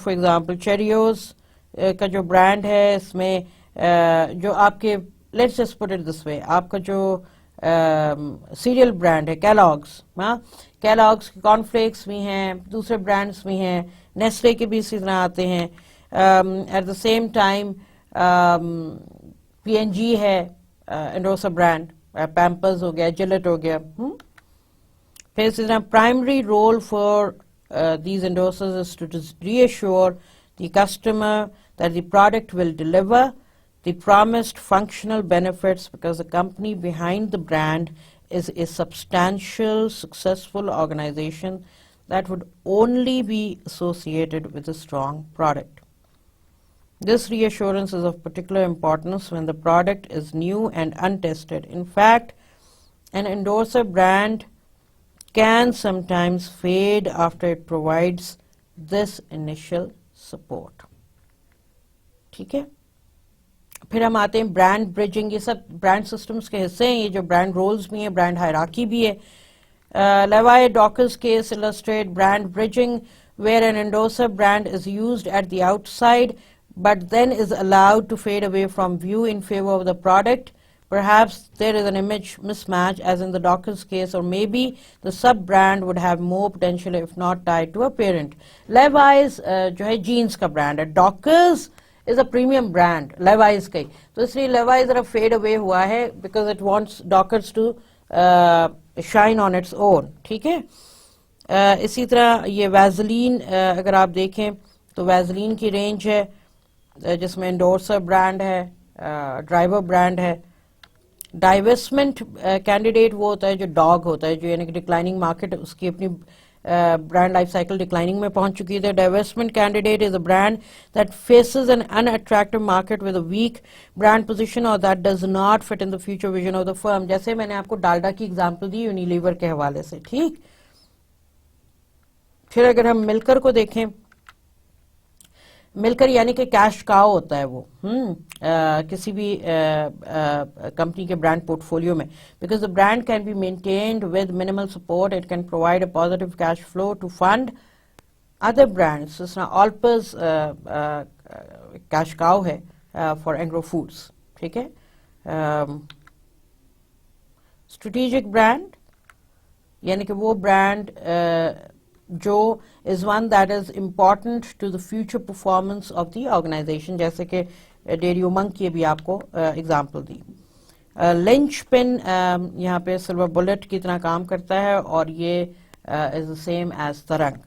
For example, Cheerios کا جو brand ہے اس میں جو آپ کے, let's just put it this way, آپ کا جو سیریل برانڈ ہے کیلاگس, کیلاگس کے کارن فلیکس بھی ہیں, دوسرے برانڈس بھی ہیں, نیسلے کے بھی اسی طرح آتے ہیں. At the same time P N G ہے انڈورسر برانڈ, پیمپرز ہو گیا, جلٹ ہو گیا. پھر اسی طرح primary role for these endorsers is to reassure the customer that the product will deliver the promised functional benefits, because the company behind the brand is a substantial, successful organization that would only be associated with a strong product. This reassurance is of particular importance when the product is new and untested. In fact, an endorser brand can sometimes fade after it provides this initial support. ٹھیک ہے, پھر ہم آتے ہیں brand bridging. یہ سب brand systems کے حصے ہیں, یہ جو برانڈ رولز بھی ہیں, برانڈ ہائرارکی بھی ہے. لیوائے ڈاکرز case illustrate brand bridging, where an endorser brand is used at the outside but then is allowed to fade away from view in favor of the product. Perhaps there is an image mismatch as in the Dockers case, or maybe the sub-brand would have more potential if not tied to a parent. Levi's جو ہے jeans کا brand ہے, Dockers is a premium brand, Levi's کا, تو اس لیے Levi's ذرا fade away ہوا ہے because it wants Dockers to shine on its own. ٹھیک ہے. اسی طرح یہ ویزلین اگر آپ دیکھیں تو ویزلین کی رینج ہے جس میں انڈورسر برانڈ ہے, ڈرائیور برانڈ ہے. ڈائیورسمنٹ کینڈیڈیٹ وہ ہوتا ہے جو ڈاگ ہوتا ہے, جو یعنی کہ ڈکلائننگ مارکیٹ, اس کی اپنی برانڈ لائف سائیکل ڈکلائننگ میں پہنچ چکی ہے. Divestment candidate is a brand that faces an unattractive market with a weak brand position اور that does not fit in the future vision of the firm. جیسے میں نے آپ کو ڈالڈا کی ایگزامپل دی یونیلیور کے حوالے سے. ٹھیک. پھر اگر ہم ملکر کو دیکھیں, ملکر یعنی کہ کیش کاؤ ہوتا ہے وہ کسی بھی کمپنی کے برانڈ پورٹ فولیو میں, because the brand can be maintained with minimal support, it can provide a positive cash flow to fund other brands. جس طرح آلپز کیش کاؤ ہے فار اینگرو فوڈس. ٹھیک ہے. اسٹریٹجک برانڈ یعنی کہ وہ برانڈ جو is one that is important to the future performance of the organization, جیسے کہ ڈیری امنگ کی بھی آپ کو اگزامپل دی. لنچ پن یہاں پہ سلور بلٹ کی طرح کام کرتا ہے اور یہ is the same as ترنگ.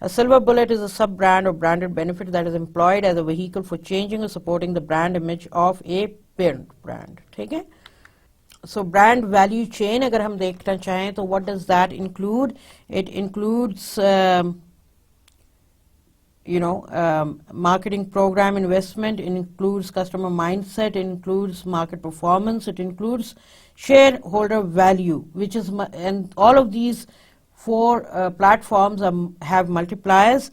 A silver bullet is a sub-brand or branded benefit that is employed as a vehicle for changing or supporting the brand image of a parent brand. ٹھیک ہے. So brand value chain اگر ہم دیکھنا چاہیں تو what does that include? It includes marketing program investment, it includes customer mindset, it includes market performance, it includes shareholder value, which is, and all of these four platforms have multipliers.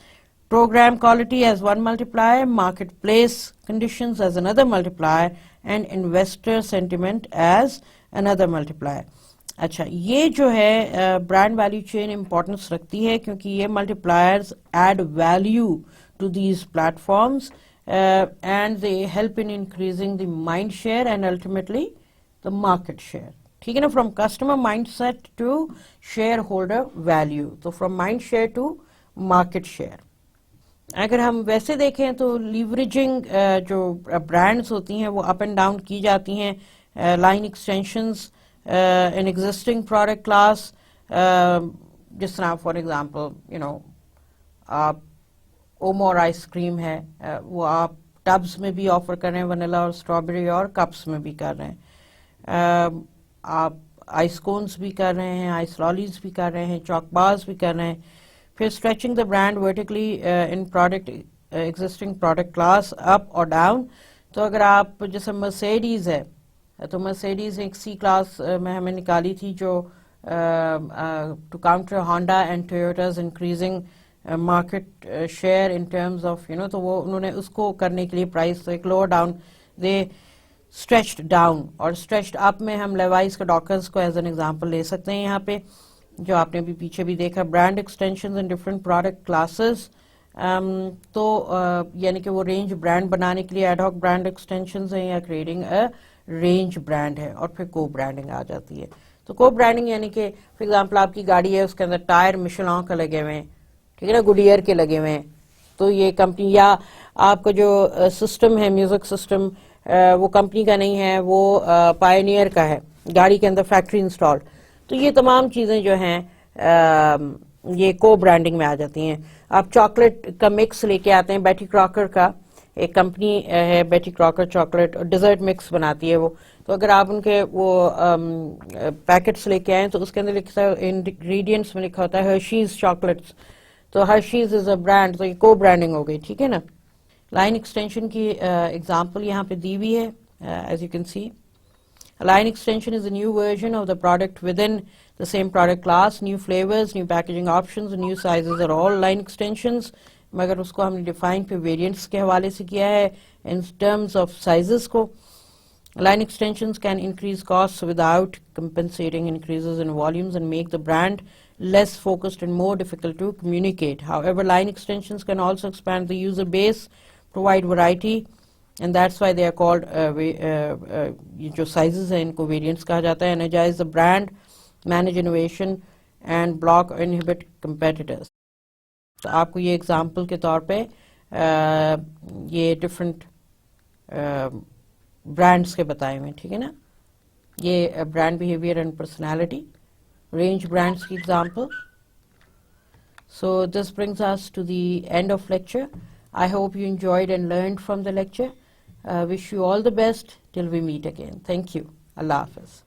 Program quality as one multiplier, marketplace conditions as another multiplier, and investor sentiment as another multiplier. اچھا, یہ جو ہے brand value chain importance رکھتی ہے کیونکہ یہ multipliers add value to these platforms and they help in increasing the mind share and ultimately the market share. ٹھیک ہے نا, from customer mindset to shareholder value, تو from mind share to market share. اگر ہم ویسے دیکھیں تو leveraging جو برانڈز ہوتی ہیں وہ اپ اینڈ ڈاؤن کی جاتی ہیں, line extensions in existing product class, جس طرح فار ایگزامپل آپ اومور آئس کریم ہے, وہ آپ ٹبس میں بھی آفر کر رہے ہیں ونیلا اور اسٹرابیری، اور کپس میں بھی کر رہے ہیں. آپ آئس کونس بھی کر رہے ہیں، آئس لالیز بھی کر رہے ہیں، چاک بارز بھی کر رہے ہیں. پھر stretching the brand vertically in product existing product class up اور ڈاؤن. تو اگر آپ جیسے مرسیڈیز ہے تو مرسیڈیز ایک سی کلاس میں ہمیں نکالی تھی جو to counter Honda and Toyota's increasing market share in terms of تو وہ انہوں نے اس کو کرنے کے لیے پرائس ایک lower down they stretched down. اور اسٹریچڈ اپ میں ہم لیوائز کا ڈاکرز کو ایز این ایگزامپل لے سکتے ہیں یہاں پہ، جو آپ نے بھی پیچھے بھی دیکھا. Brand extensions in different product classes, تو یعنی کہ وہ رینج برانڈ بنانے کے لیے ایڈ ہاک برانڈ ایکسٹینشنز ہیں یا کریٹنگ اے رینج برانڈ ہے. اور پھر کو برانڈنگ آ جاتی ہے. تو کو برانڈنگ یعنی کہ فار ایگزامپل آپ کی گاڑی ہے، اس کے اندر ٹائر مشلان کا لگے ہوئے ہیں، ٹھیک ہے نا، گڈیئر کے لگے ہوئے ہیں، تو یہ کمپنی، یا آپ کا جو سسٹم ہے میوزک سسٹم وہ کمپنی کا نہیں ہے، وہ پائنیئر کا ہے، گاڑی کے اندر فیکٹری انسٹال. تو یہ تمام چیزیں جو ہیں یہ کو برانڈنگ میں آ جاتی ہیں. آپ چاکلیٹ کا مکس لے کے آتے ہیں، بیٹی کراکر کا ایک کمپنی ہے، بیٹی کراکر چاکلیٹ، اور ڈیزرٹ مکس بناتی ہے وہ. تو اگر آپ ان کے وہ پیکٹس لے کے آئیں تو اس کے اندر لکھتا ہے انگریڈینٹس میں لکھا ہوتا ہے ہرشیز چاکلیٹس. تو ہرشیز از اے برانڈ، تو یہ کو برانڈنگ ہو گئی، ٹھیک ہے نا. لائن ایکسٹینشن کی ایگزامپل یہاں پہ دی ہوئی ہے as you can see. Line extension is a new version of the product within the same product class. New flavors, new packaging options, new sizes are all line extensions. مگر اس کو ہم نے define پہ variants کے حوالے سے کیا ہے in terms of sizes کو. Line extensions can increase costs without compensating increases in volumes and make the brand less focused and more difficult to communicate. However, line extensions can also expand the user base, provide variety, and that's why they are called یہ جو sizes ہیں ان کو variants کہا جاتا ہے. Energize the brand, manage innovation and block or inhibit competitors. تو آپ کو یہ ایگزامپل کے طور پہ یہ ڈفرینٹ برانڈس کے بتائے ہوئے، ٹھیک ہے نا. یہ brand behaviour and personality, range brands کی example. So this brings us to the end of lecture. I hope you enjoyed and learned from the lecture. Wish you all the best till we meet again. Thank you. Allah Hafiz.